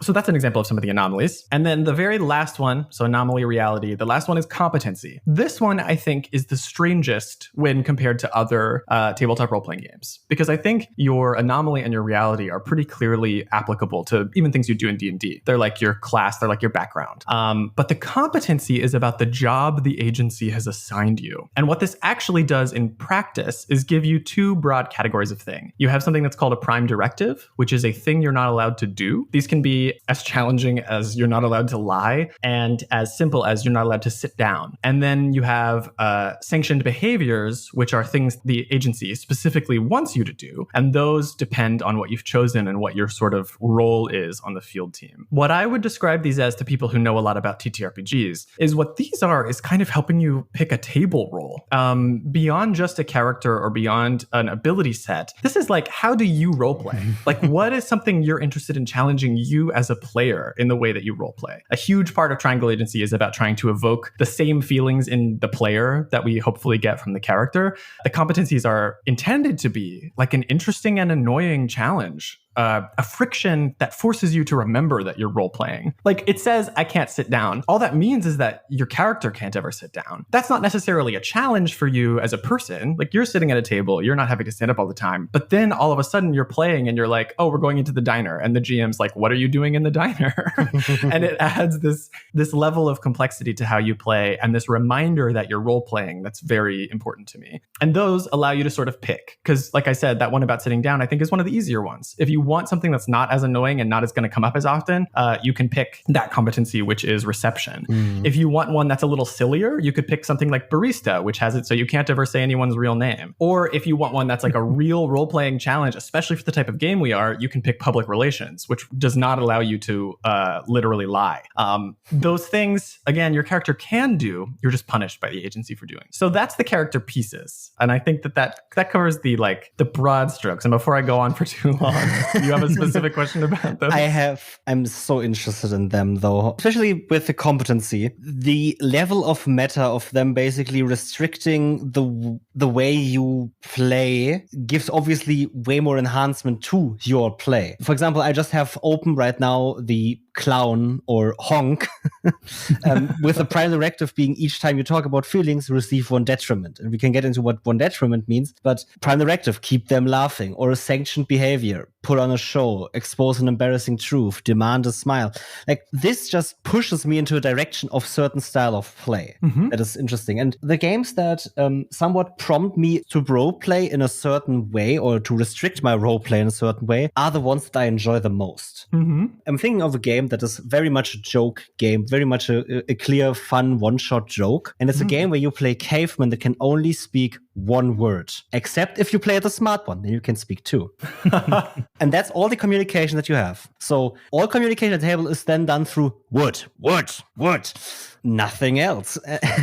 So that's an example of some of the anomalies. And then the very last one, so anomaly, reality, the last one is competency. This one, I think, is the strangest when compared to other tabletop role-playing games, because I think your anomaly and your reality are pretty clearly applicable to even things you do in D&D. They're like your class, they're like your background. But the competency is about the job the agency has assigned you. And what this actually does in practice is give you two broad categories of thing. You have something that's called a prime directive, which is a thing you're not allowed to do. These can be as challenging as you're not allowed to lie and as simple as you're not allowed to sit down. And then you have sanctioned behaviors, which are things the agency specifically wants you to do. And those depend on what you've chosen and what your sort of role is on the field team. What I would describe these as to people who know a lot about TTRPGs is what these are is kind of helping you pick a table role. Beyond just a character or beyond an ability set, this is like, how do you roleplay? Like, what is something you're interested in challenging you as a player in the way that you roleplay? A huge part of Triangle Agency is about trying to evoke the same feelings in the player that we hopefully get from the character. The competencies are intended to be like an interesting and annoying challenge. A friction that forces you to remember that you're role playing. Like it says, I can't sit down. All that means is that your character can't ever sit down. That's not necessarily a challenge for you as a person. Like you're sitting at a table, you're not having to stand up all the time. But then all of a sudden you're playing and you're like, oh, we're going into the diner. And the GM's like, what are you doing in the diner? And it adds this level of complexity to how you play and this reminder that you're role playing that's very important to me. And those allow you to sort of pick. Because like I said, that one about sitting down, I think is one of the easier ones. If you want something that's not as annoying and not as going to come up as often, you can pick that competency, which is reception. If you want one that's a little sillier, you could pick something like barista, which has it so you can't ever say anyone's real name. Or if you want one that's like a real role-playing challenge, especially for the type of game we are, you can pick public relations, which does not allow you to literally lie. Those things, again, your character can do, you're just punished by the agency for doing. So that's the character pieces. And I think that covers the broad strokes. And before I go on for too long, you have a specific question about those? I'm so interested in them though, especially with the competency. The level of meta of them basically restricting the way you play gives obviously way more enhancement to your play. For example, I just have open right now the clown or honk with the prime directive being each time you talk about feelings, receive one detriment. And we can get into what one detriment means, but prime directive, keep them laughing, or a sanctioned behavior, put on a show, expose an embarrassing truth, demand a smile. Like this just pushes me into a direction of certain style of play. That is interesting. And the games that somewhat prompt me to role play in a certain way or to restrict my role play in a certain way are the ones that I enjoy the most. I'm thinking of a game that is very much a joke game, very much a clear, fun, one-shot joke. And it's a game where you play cavemen that can only speak one word, except if you play the smart one, then you can speak two. And that's all the communication that you have. So all communication at the table is then done through wood, nothing else.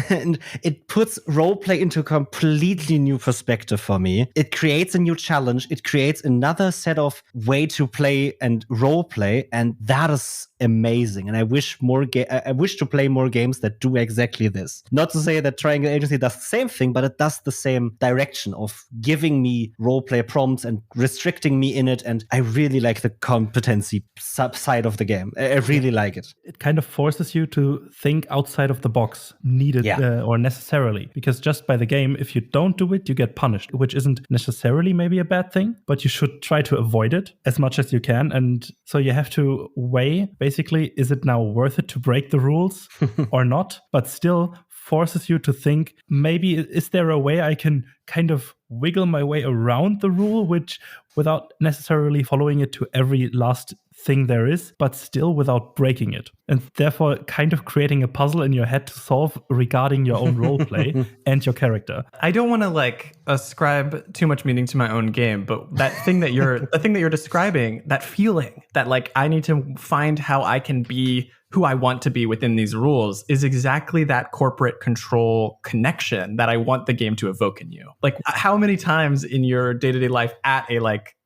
And it puts roleplay into a completely new perspective for me. It creates a new challenge. It creates another set of way to play and roleplay. And that is amazing. And I wish to play more games that do exactly this. Not to say that Triangle Agency does the same thing, but it does the same direction of giving me roleplay prompts and restricting me in it. And I really like the competency side of the game. I really like it. It kind of forces you to think outside of the box needed or necessarily, because just by the game, if you don't do it, you get punished, which isn't necessarily maybe a bad thing, but you should try to avoid it as much as you can. And so you have to weigh, basically, is it now worth it to break the rules or not? But still forces you to think, maybe is there a way I can kind of wiggle my way around the rule, which without necessarily following it to every last thing there is, but still without breaking it. And therefore kind of creating a puzzle in your head to solve regarding your own role play and your character. I don't want to ascribe too much meaning to my own game, but that thing that you're describing, that feeling that I need to find how I can be who I want to be within these rules is exactly that corporate control connection that I want the game to evoke in you. How many times in your day-to-day life at a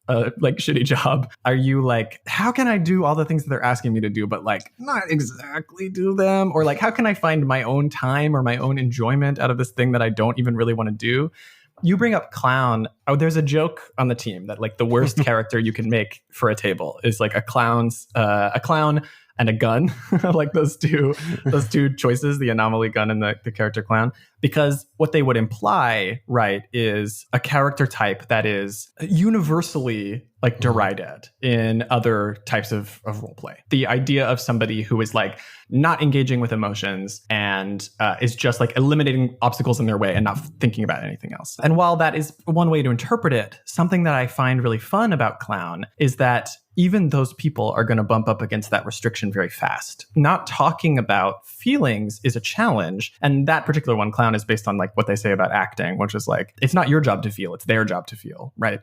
like shitty job, are you like, how can I do all the things that they're asking me to do, but like not exactly do them? Or like, how can I find my own time or my own enjoyment out of this thing that I don't even really want to do? You bring up clown. Oh, there's a joke on the team that like the worst character you can make for a table is like a clown and a gun, like those two choices, the anomaly gun and the character clown, because what they would imply, right, is a character type that is universally like derided in other types of roleplay. The idea of somebody who is like not engaging with emotions and is just like eliminating obstacles in their way and not thinking about anything else. And while that is one way to interpret it, something that I find really fun about clown is that even those people are going to bump up against that restriction very fast. Not talking about feelings is a challenge. And that particular one, clown, is based on like what they say about acting, which is like, it's not your job to feel, it's their job to feel, right?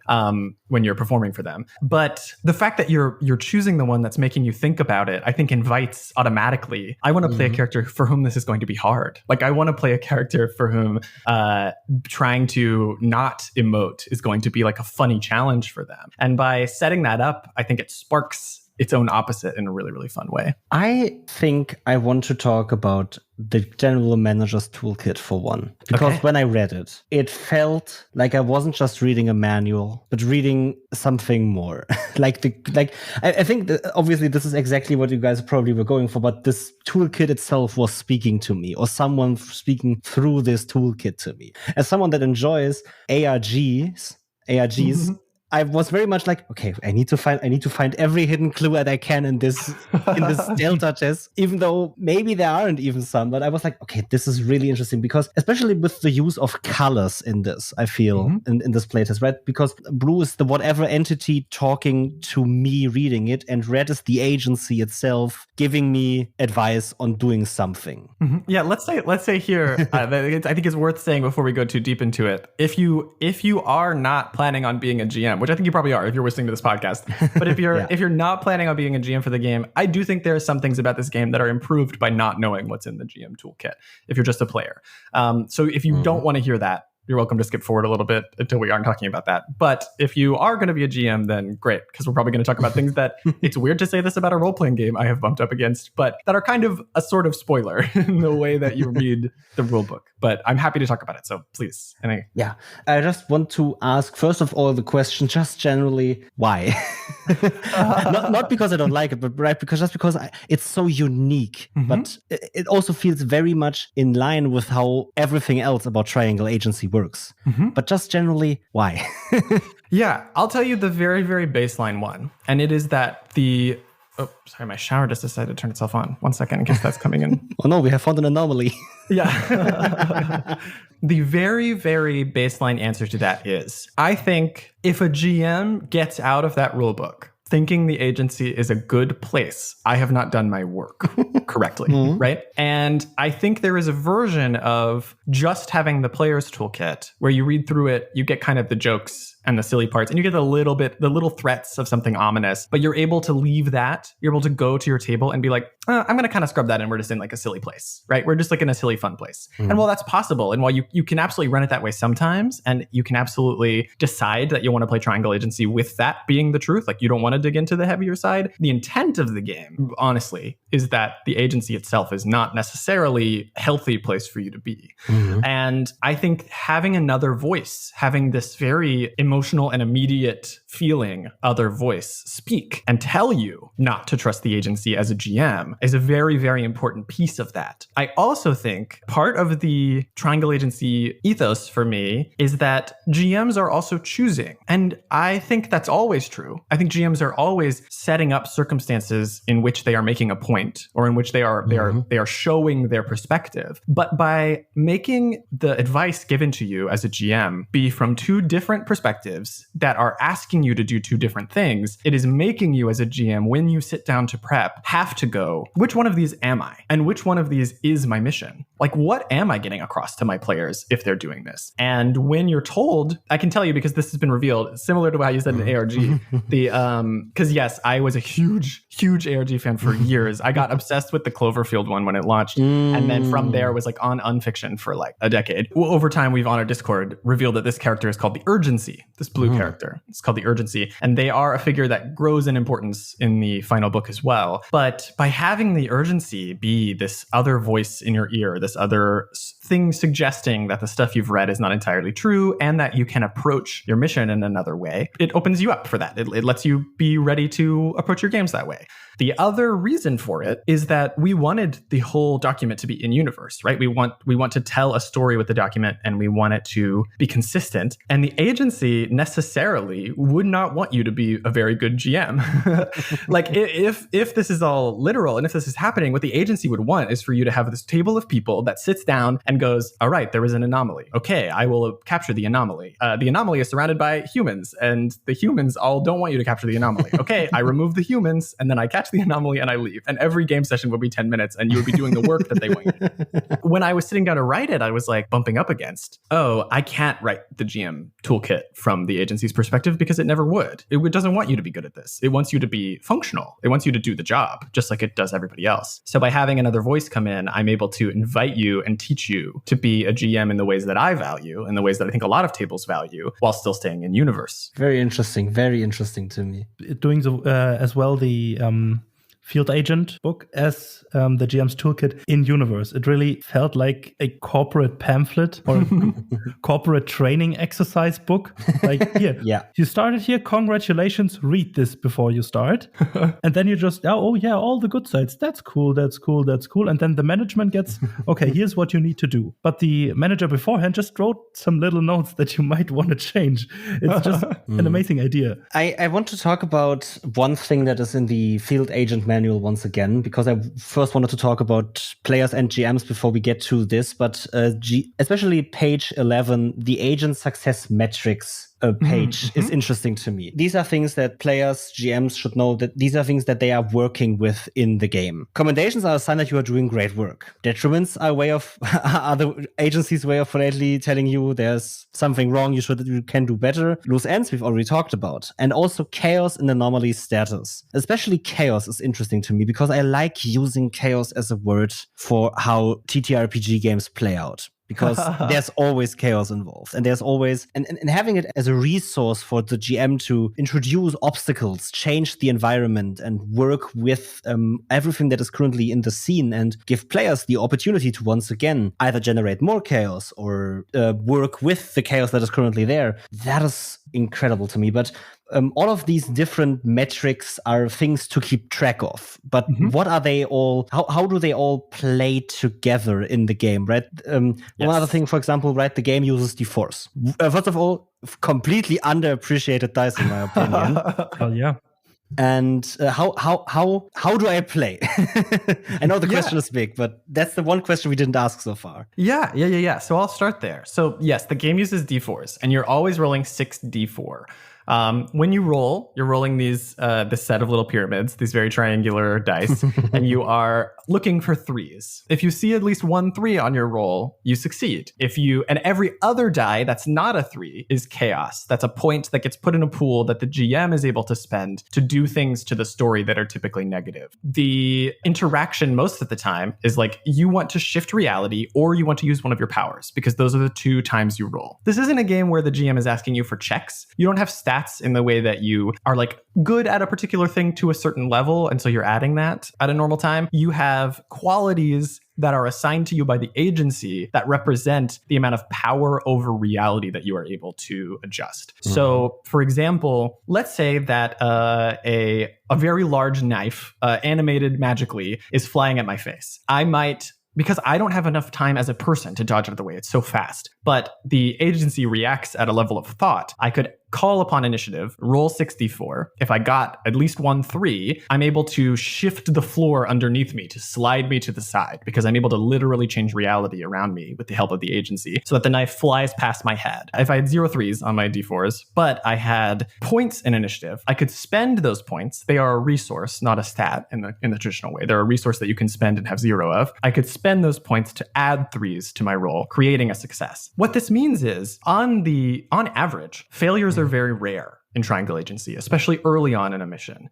When you're performing for them. But the fact that you're choosing the one that's making you think about it, I think invites automatically, I want to play a character for whom this is going to be hard. Like I want to play a character for whom trying to not emote is going to be like a funny challenge for them. And by setting that up, I think it sparks its own opposite in a really, really fun way. I think I want to talk about the General Manager's Toolkit for one. Because when I read it, it felt like I wasn't just reading a manual, but reading something more. I think that obviously this is exactly what you guys probably were going for, but this toolkit itself was speaking to me, or someone speaking through this toolkit to me. As someone that enjoys ARGs, I was very much like, okay, I need to find every hidden clue that I can in this Delta test, even though maybe there aren't even some. But I was like, okay, this is really interesting, because especially with the use of colors in this, I feel in this playtest, right? Because blue is the whatever entity talking to me reading it, and red is the agency itself giving me advice on doing something. Yeah, let's say here, I think it's worth saying before we go too deep into it. If you are not planning on being a GM, which I think you probably are if you're listening to this podcast, but if you're not planning on being a GM for the game, I do think there are some things about this game that are improved by not knowing what's in the GM toolkit if you're just a player. So if you don't want to hear that, you're welcome to skip forward a little bit until we aren't talking about that. But if you are going to be a GM, then great, because we're probably going to talk about things that it's weird to say this about a role-playing game I have bumped up against, but that are kind of a sort of spoiler in the way that you read the rule book. But I'm happy to talk about it, so please. Yeah, I just want to ask, first of all, the question, just generally, why? not because I don't like it, but right, because it's so unique. But it also feels very much in line with how everything else about Triangle Agency works. But just generally, why? Yeah, I'll tell you the very, very baseline one. And it is that my shower just decided to turn itself on. 1 second, in case that's coming in. Oh no, we have found an anomaly. Yeah. The very, very baseline answer to that is, I think if a GM gets out of that rule book thinking the agency is a good place, I have not done my work correctly, right? And I think there is a version of just having the player's toolkit where you read through it, you get kind of the jokes and the silly parts, and you get the little threats of something ominous, but you're able to leave that. You're able to go to your table and be like, I'm going to kind of scrub that, and we're just in like a silly place, right? We're just like in a silly, fun place. And while that's possible, and while you can absolutely run it that way sometimes, and you can absolutely decide that you want to play Triangle Agency with that being the truth, like you don't want to dig into the heavier side, the intent of the game, honestly, is that the agency itself is not necessarily a healthy place for you to be. And I think having another voice, having this very emotional and immediate feeling other voice speak and tell you not to trust the agency as a GM is a very, very important piece of that. I also think part of the Triangle Agency ethos for me is that GMs are also choosing. And I think that's always true. I think GMs are always setting up circumstances in which they are making a point, or in which they are showing their perspective. But by making the advice given to you as a GM be from two different perspectives that are asking you to do two different things, it is making you as a GM, when you sit down to prep, have to go, which one of these am I? And which one of these is my mission? Like, what am I getting across to my players if they're doing this? And when you're told, I can tell you, because this has been revealed, similar to how you said in ARG, because yes, I was a huge ARG fan for years. I got obsessed with the Cloverfield one when it launched. And then from there was like on Unfiction for like a decade. Over time, we've on our Discord revealed that this character is called the Urgency, this blue character. It's called the Urgency. And they are a figure that grows in importance in the final book as well. But by having the Urgency be this other voice in your ear, this other thing suggesting that the stuff you've read is not entirely true and that you can approach your mission in another way, it opens you up for that. It lets you be ready to approach your games that way. The other reason for it is that we wanted the whole document to be in universe, right? We want to tell a story with the document, and we want it to be consistent. And the agency necessarily would not want you to be a very good GM. Like if this is all literal and if this is happening, what the agency would want is for you to have this table of people that sits down and goes, all right, there was an anomaly. Okay, I will capture the anomaly. The anomaly is surrounded by humans, and the humans all don't want you to capture the anomaly. Okay, I remove the humans, and then I catch the anomaly and I leave. And every game session would be 10 minutes and you would be doing the work that they want you to do. When I was sitting down to write it, I was like bumping up against, I can't write the GM toolkit from the agency's perspective because it never would. It doesn't want you to be good at this. It wants you to be functional. It wants you to do the job, just like it does everybody else. So by having another voice come in, I'm able to invite you and teach you to be a GM in the ways that I value, in the ways that I think a lot of tables value, while still staying in universe. Very interesting to me. Doing as well the Field Agent book as the GM's Toolkit in universe. It really felt like a corporate pamphlet or corporate training exercise book. Like, here, you started here, congratulations, read this before you start. And then you just, all the good sides. That's cool. And then the management gets, okay, here's what you need to do. But the manager beforehand just wrote some little notes that you might want to change. It's just an amazing idea. I want to talk about one thing that is in the Field Agent manual once again, because I first wanted to talk about players and GMs before we get to this, but especially page 11, the agent success metrics page is interesting to me. These are things that players, GMs should know, that these are things that they are working with in the game. Commendations are a sign that you are doing great work. Detriments are the agency's way of politely telling you there's something wrong, you can do better. Loose ends we've already talked about. And also chaos and anomaly status. Especially chaos is interesting to me because I like using chaos as a word for how TTRPG games play out. Because there's always chaos involved, and there's always and having it as a resource for the GM to introduce obstacles, change the environment, and work with everything that is currently in the scene, and give players the opportunity to once again either generate more chaos or work with the chaos that is currently there. That is incredible to me. But all of these different metrics are things to keep track of. But what are they all? How do they all play together in the game, right? One other thing, for example, right? The game uses D4s. First of all, completely underappreciated dice, in my opinion. Oh, yeah. And how do I play? I know the question is big, but that's the one question we didn't ask so far. Yeah. So I'll start there. So yes, the game uses D4s, and you're always rolling 6d4. When you roll, you're rolling this set of little pyramids, these very triangular dice, and you are looking for threes. If you see at least 1 3 on your roll, you succeed. And every other die that's not a 3 is chaos. That's a point that gets put in a pool that the GM is able to spend to do things to the story that are typically negative. The interaction most of the time is like you want to shift reality or you want to use one of your powers, because those are the 2 times you roll. This isn't a game where the GM is asking you for checks. You don't have stats in the way that you are like good at a particular thing to a certain level, and so you're adding that at a normal time. You have qualities that are assigned to you by the agency that represent the amount of power over reality that you are able to adjust. So, for example, let's say that a very large knife, animated magically, is flying at my face. I might, because I don't have enough time as a person to dodge out of the way, it's so fast, but the agency reacts at a level of thought. I could call upon initiative, roll 64. If I got at least 1 3, I'm able to shift the floor underneath me to slide me to the side because I'm able to literally change reality around me with the help of the agency so that the knife flies past my head. If I had 0 3s on my d4s, but I had points in initiative, I could spend those points. They are a resource, not a stat in the traditional way. They're a resource that you can spend and have 0 of. I could spend those points to add 3s to my roll, creating a success. What this means is, on average, failures are very rare in Triangle Agency, especially early on in a mission.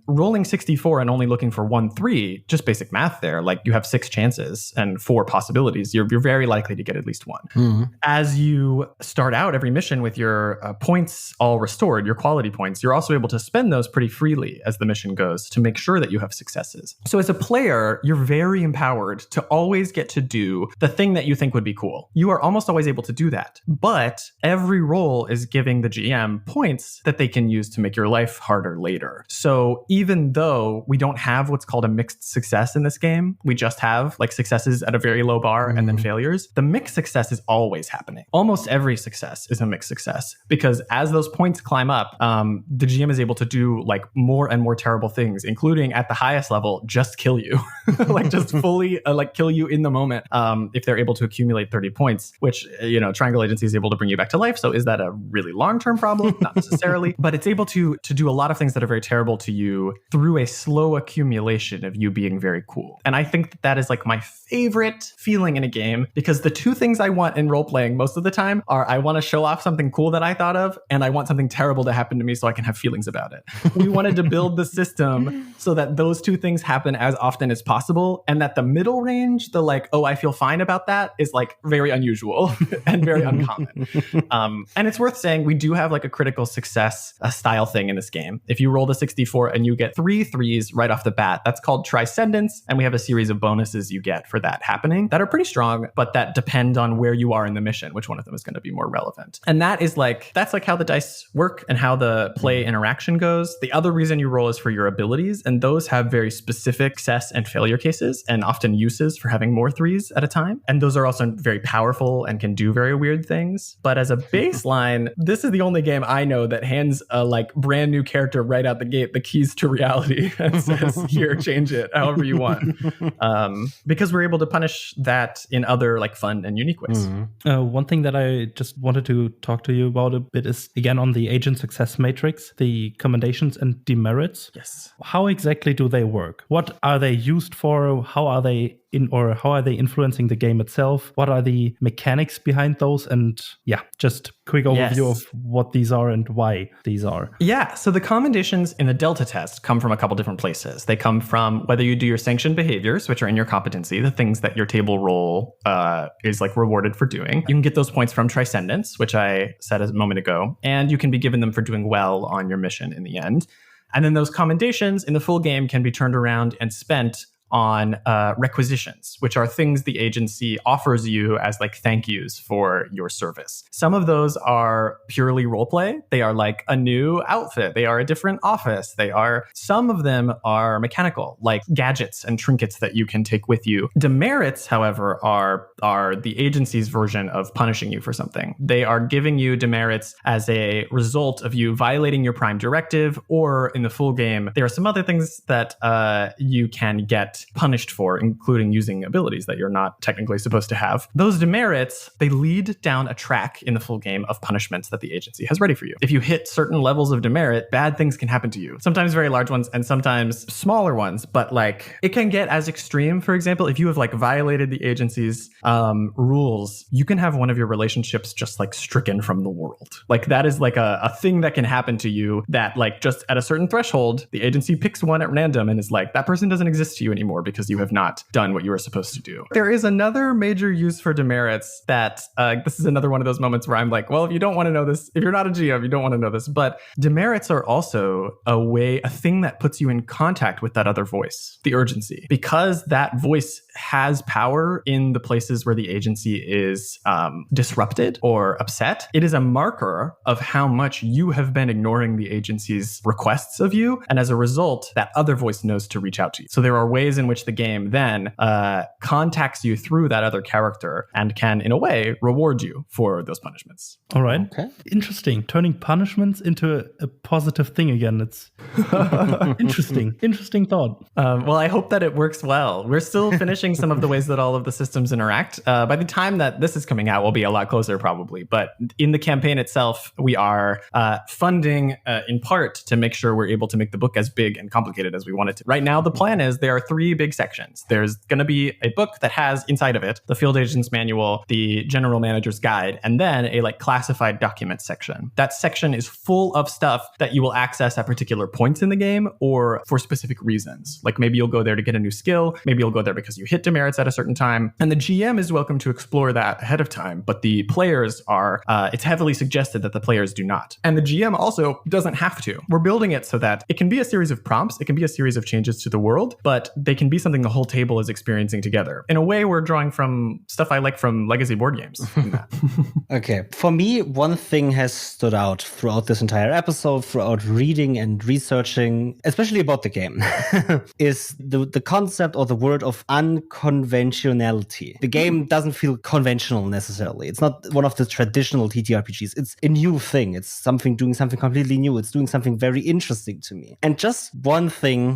Rolling 64 and only looking for 1 3, just basic math there, like you have 6 chances and 4 possibilities, you're very likely to get at least 1. Mm-hmm. As you start out every mission with your points all restored, your quality points, you're also able to spend those pretty freely as the mission goes to make sure that you have successes. So as a player, you're very empowered to always get to do the thing that you think would be cool. You are almost always able to do that. But every roll is giving the GM points that they can use to make your life harder later. So even though we don't have what's called a mixed success in this game, we just have like successes at a very low bar and then failures, the mixed success is always happening. Almost every success is a mixed success because as those points climb up, the GM is able to do like more and more terrible things, including at the highest level, just kill you, like just fully like kill you in the moment if they're able to accumulate 30 points, which, Triangle Agency is able to bring you back to life. So is that a really long-term problem? Not necessarily. But it's able to do a lot of things that are very terrible to you through a slow accumulation of you being very cool. And I think that is like my favorite feeling in a game because the two things I want in role-playing most of the time are I want to show off something cool that I thought of and I want something terrible to happen to me so I can have feelings about it. We wanted to build the system so that those two things happen as often as possible and that the middle range, the like, oh, I feel fine about that is like very unusual and very uncommon. And it's worth saying we do have like a critical success style thing in this game. If you roll the 64 and you get 3 3s right off the bat, that's called Triscendence. And we have a series of bonuses you get for that happening that are pretty strong, but that depend on where you are in the mission, which one of them is going to be more relevant. And that's like how the dice work and how the play interaction goes. The other reason you roll is for your abilities, and those have very specific success and failure cases and often uses for having more 3s at a time. And those are also very powerful and can do very weird things. But as a baseline, this is the only game I know that hands a like brand new character right out the gate the keys to reality and says, here, change it however you want. Because we're able to punish that in other like fun and unique ways. One thing that I just wanted to talk to you about a bit is again on the agent success matrix, the commendations and demerits. Yes. How exactly do they work? What are they used for? How are they how are they influencing the game itself? What are the mechanics behind those? And just quick overview of what these are and why these are. Yeah, so the commendations in the Delta test come from a couple different places. They come from whether you do your sanctioned behaviors, which are in your competency, the things that your table roll is like rewarded for doing. You can get those points from Triscendence, which I said a moment ago, and you can be given them for doing well on your mission in the end. And then those commendations in the full game can be turned around and spent on requisitions, which are things the agency offers you as like thank yous for your service. Some of those are purely roleplay. They are like a new outfit. They are a different office. Some of them are mechanical, like gadgets and trinkets that you can take with you. Demerits, however, are the agency's version of punishing you for something. They are giving you demerits as a result of you violating your prime directive, or in the full game, there are some other things that you can get punished for, including using abilities that you're not technically supposed to have. Those demerits, they lead down a track in the full game of punishments that the agency has ready for you. If you hit certain levels of demerit, bad things can happen to you. Sometimes very large ones and sometimes smaller ones, but like it can get as extreme. For example, if you have like violated the agency's rules, you can have one of your relationships just like stricken from the world. Like that is like a thing that can happen to you that like just at a certain threshold, the agency picks one at random and is like, that person doesn't exist to you anymore because you have not done what you were supposed to do. There is another major use for demerits that this is another one of those moments where I'm like, well, if you don't want to know this, if you're not a GM, you don't want to know this, but demerits are also a thing that puts you in contact with that other voice, the urgency, because that voice has power in the places where the agency is disrupted or upset. It is a marker of how much you have been ignoring the agency's requests of you. And as a result, that other voice knows to reach out to you. So there are ways ways in which the game then contacts you through that other character and can, in a way, reward you for those punishments. All right. Okay. Interesting. Turning punishments into a positive thing again. It's interesting. Interesting thought. Well, I hope that it works well. We're still finishing some of the ways that all of the systems interact. By the time that this is coming out, we'll be a lot closer probably. But in the campaign itself, we are funding in part to make sure we're able to make the book as big and complicated as we want it to. Right now, the plan is there are 3 big sections. There's going to be a book that has inside of it the field agent's manual, the general manager's guide, and then a classified documents section. That section is full of stuff that you will access at particular points in the game or for specific reasons. Like maybe you'll go there to get a new skill, maybe you'll go there because you hit demerits at a certain time, and the GM is welcome to explore that ahead of time, but the players are, it's heavily suggested that the players do not. And the GM also doesn't have to. We're building it so that it can be a series of prompts, it can be a series of changes to the world, but they can be something the whole table is experiencing together. In a way, we're drawing from stuff I like from legacy board games. Okay. For me, one thing has stood out throughout this entire episode, throughout reading and researching, especially about the game, is the concept or the word of unconventionality. The game doesn't feel conventional necessarily. It's not one of the traditional TTRPGs. It's a new thing. It's doing something completely new. It's doing something very interesting to me. And just one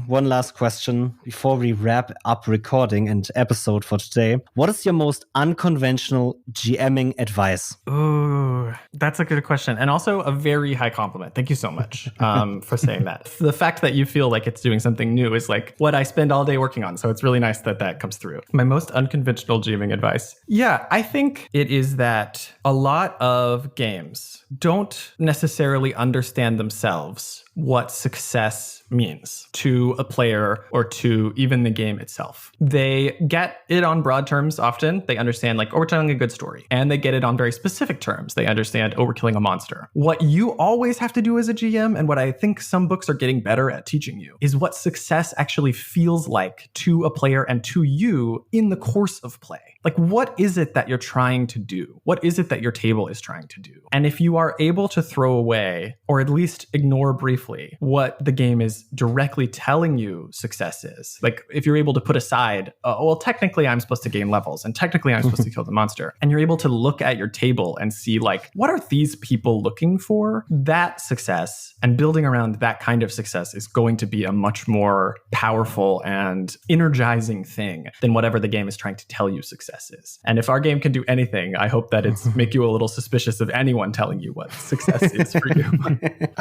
last question before we wrap up recording and episode for today. What is your most unconventional GMing advice? Ooh, that's a good question. And also a very high compliment. Thank you so much for saying that. The fact that you feel like it's doing something new is like what I spend all day working on. So it's really nice that that comes through. My most unconventional GMing advice. Yeah, I think it is that a lot of games don't necessarily understand themselves what success means to a player or to even the game itself. They get it on broad terms often. They understand like, oh, we're telling a good story. And they get it on very specific terms. They understand, oh, we're killing a monster. What you always have to do as a GM, and what I think some books are getting better at teaching you, is what success actually feels like to a player and to you in the course of play. Like, what is it that you're trying to do? What is it that your table is trying to do? And if you are able to throw away, or at least ignore briefly, what the game is directly telling you success is, like if you're able to put aside, well, technically I'm supposed to gain levels, and technically I'm supposed to kill the monster, and you're able to look at your table and see like, what are these people looking for? That success and building around that kind of success is going to be a much more powerful and energizing thing than whatever the game is trying to tell you success is. And if our game can do anything, I hope that it's make you a little suspicious of anyone telling you what success is for you.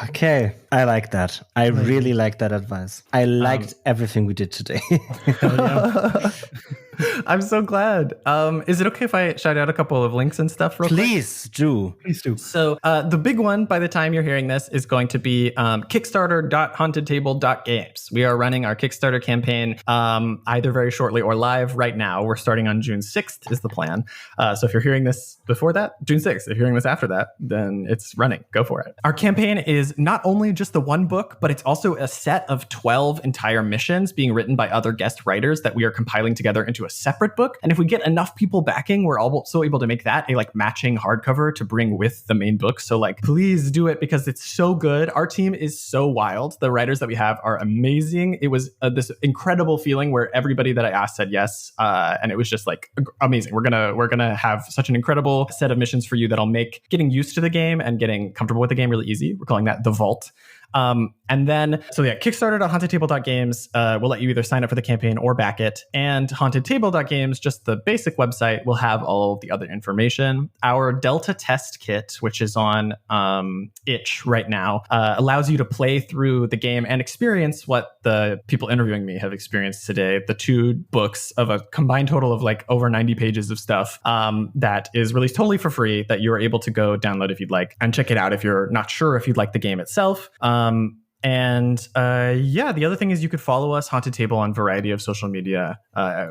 Okay, I like that. I really like that advice. I liked everything we did today. I'm so glad. Is it okay if I shout out a couple of links and stuff real quick? Please do. So the big one by the time you're hearing this is going to be kickstarter.hauntedtable.games. We are running our Kickstarter campaign either very shortly or live right now. We're starting on June 6th is the plan. So if you're hearing this before that, June 6th. If you're hearing this after that, then it's running. Go for it. Our campaign is not only just the one book, but it's also a set of 12 entire missions being written by other guest writers that we are compiling together into a separate book. And if we get enough people backing, we're also able to make that a like matching hardcover to bring with the main book. So like, please do it because it's so good. Our team is so wild. The writers that we have are amazing. It was this incredible feeling where everybody that I asked said yes. And it was just like amazing. We're gonna have such an incredible set of missions for you that'll make getting used to the game and getting comfortable with the game really easy. We're calling that the Vault. And then, Kickstarter.hauntedtable.games will let you either sign up for the campaign or back it. And hauntedtable.games, just the basic website, will have all of the other information. Our Delta test kit, which is on itch right now, allows you to play through the game and experience what the people interviewing me have experienced today. The 2 books of a combined total of like over 90 pages of stuff that is released totally for free that you're able to go download if you'd like and check it out if you're not sure if you'd like the game itself. The other thing is you could follow us, Haunted Table, on a variety of social media,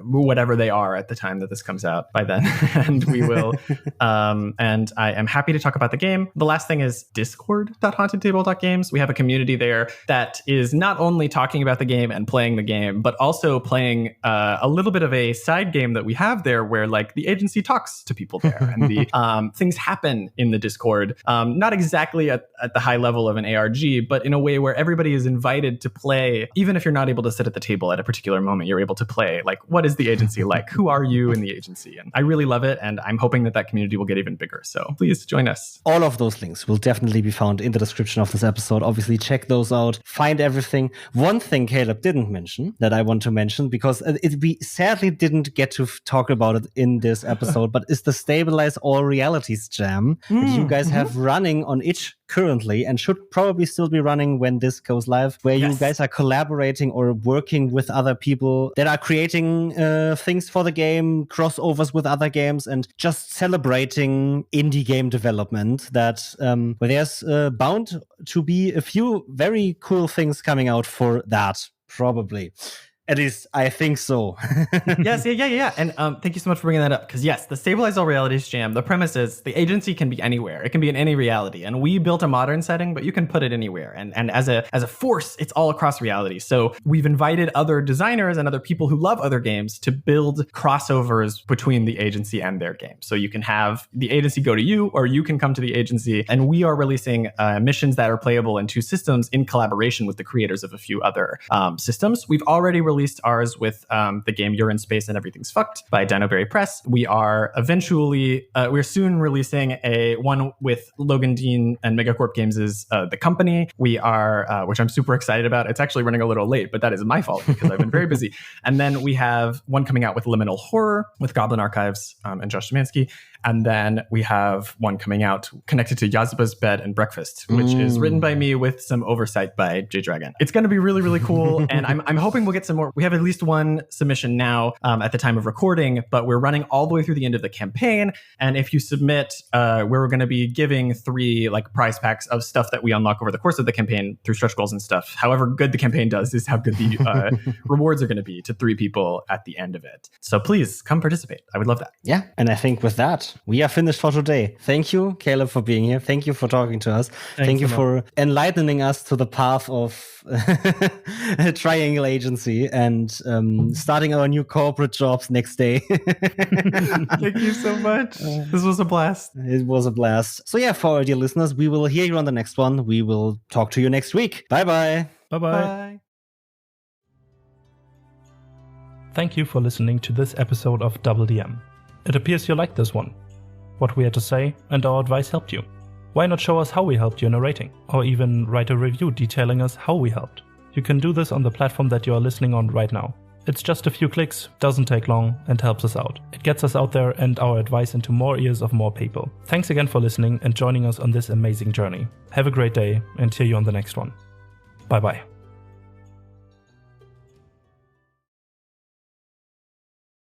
whatever they are at the time that this comes out by then. And we will, and I am happy to talk about the game. The last thing is discord.hauntedtable.games. We have a community there that is not only talking about the game and playing the game, but also playing a little bit of a side game that we have there where like the agency talks to people there and the things happen in the Discord. Not exactly at the high level of an ARG, but in a way where everybody is invited to play. Even if you're not able to sit at the table at a particular moment, you're able to play. Like, what is the agency like? Who are you in the agency? And I really love it. And I'm hoping that community will get even bigger. So please join us. All of those links will definitely be found in the description of this episode. Obviously, check those out. Find everything. One thing Caleb didn't mention that I want to mention, because we sadly didn't get to talk about it in this episode, but is the Stabilize All Realities Jam that you guys have running on itch currently and should probably still be running when this goes live, where you guys are collaborating or working with other people that are creating things for the game, crossovers with other games, and just celebrating indie game development. That where there's bound to be a few very cool things coming out for that, probably. At least I think so. Yes, yeah. And thank you so much for bringing that up. Because yes, the Stabilize All Realities Jam, the premise is the agency can be anywhere. It can be in any reality. And we built a modern setting, but you can put it anywhere. And as a force, it's all across reality. So we've invited other designers and other people who love other games to build crossovers between the agency and their game. So you can have the agency go to you, or you can come to the agency. And we are releasing missions that are playable in 2 systems in collaboration with the creators of a few other systems. We've already released ours with the game You're in Space and Everything's Fucked by Dinoberry Press. We are eventually, we're soon releasing one with Logan Dean and Megacorp Games' The Company. We are, which I'm super excited about. It's actually running a little late, but that is my fault because I've been very busy. And then we have one coming out with Liminal Horror with Goblin Archives and Josh Szymanski. And then we have one coming out connected to Yazba's Bed and Breakfast, which is written by me with some oversight by J Dragon. It's going to be really, really cool. And I'm hoping we'll get some more. We have at least one submission now at the time of recording, but we're running all the way through the end of the campaign. And if you submit, we're going to be giving 3 like prize packs of stuff that we unlock over the course of the campaign through stretch goals and stuff. However good the campaign does is how good the rewards are going to be to 3 people at the end of it. So please come participate. I would love that. Yeah. And I think with that, we are finished for today. Thank you, Caleb, for being here. Thank you for talking to us. Thank you for enlightening us to the path of Triangle Agency and starting our new corporate jobs next day. Thank you so much. This was a blast. It was a blast. So yeah, for our dear listeners, we will hear you on the next one. We will talk to you next week. Bye-bye. Bye-bye. Bye. Thank you for listening to this episode of DoubleDM. It appears you liked this one. What we had to say and our advice helped you. Why not show us how we helped you in a rating, or even write a review detailing us how we helped? You can do this on the platform that you are listening on right now. It's just a few clicks, doesn't take long, and helps us out. It gets us out there and our advice into more ears of more people. Thanks again for listening and joining us on this amazing journey. Have a great day and hear you on the next one. Bye bye.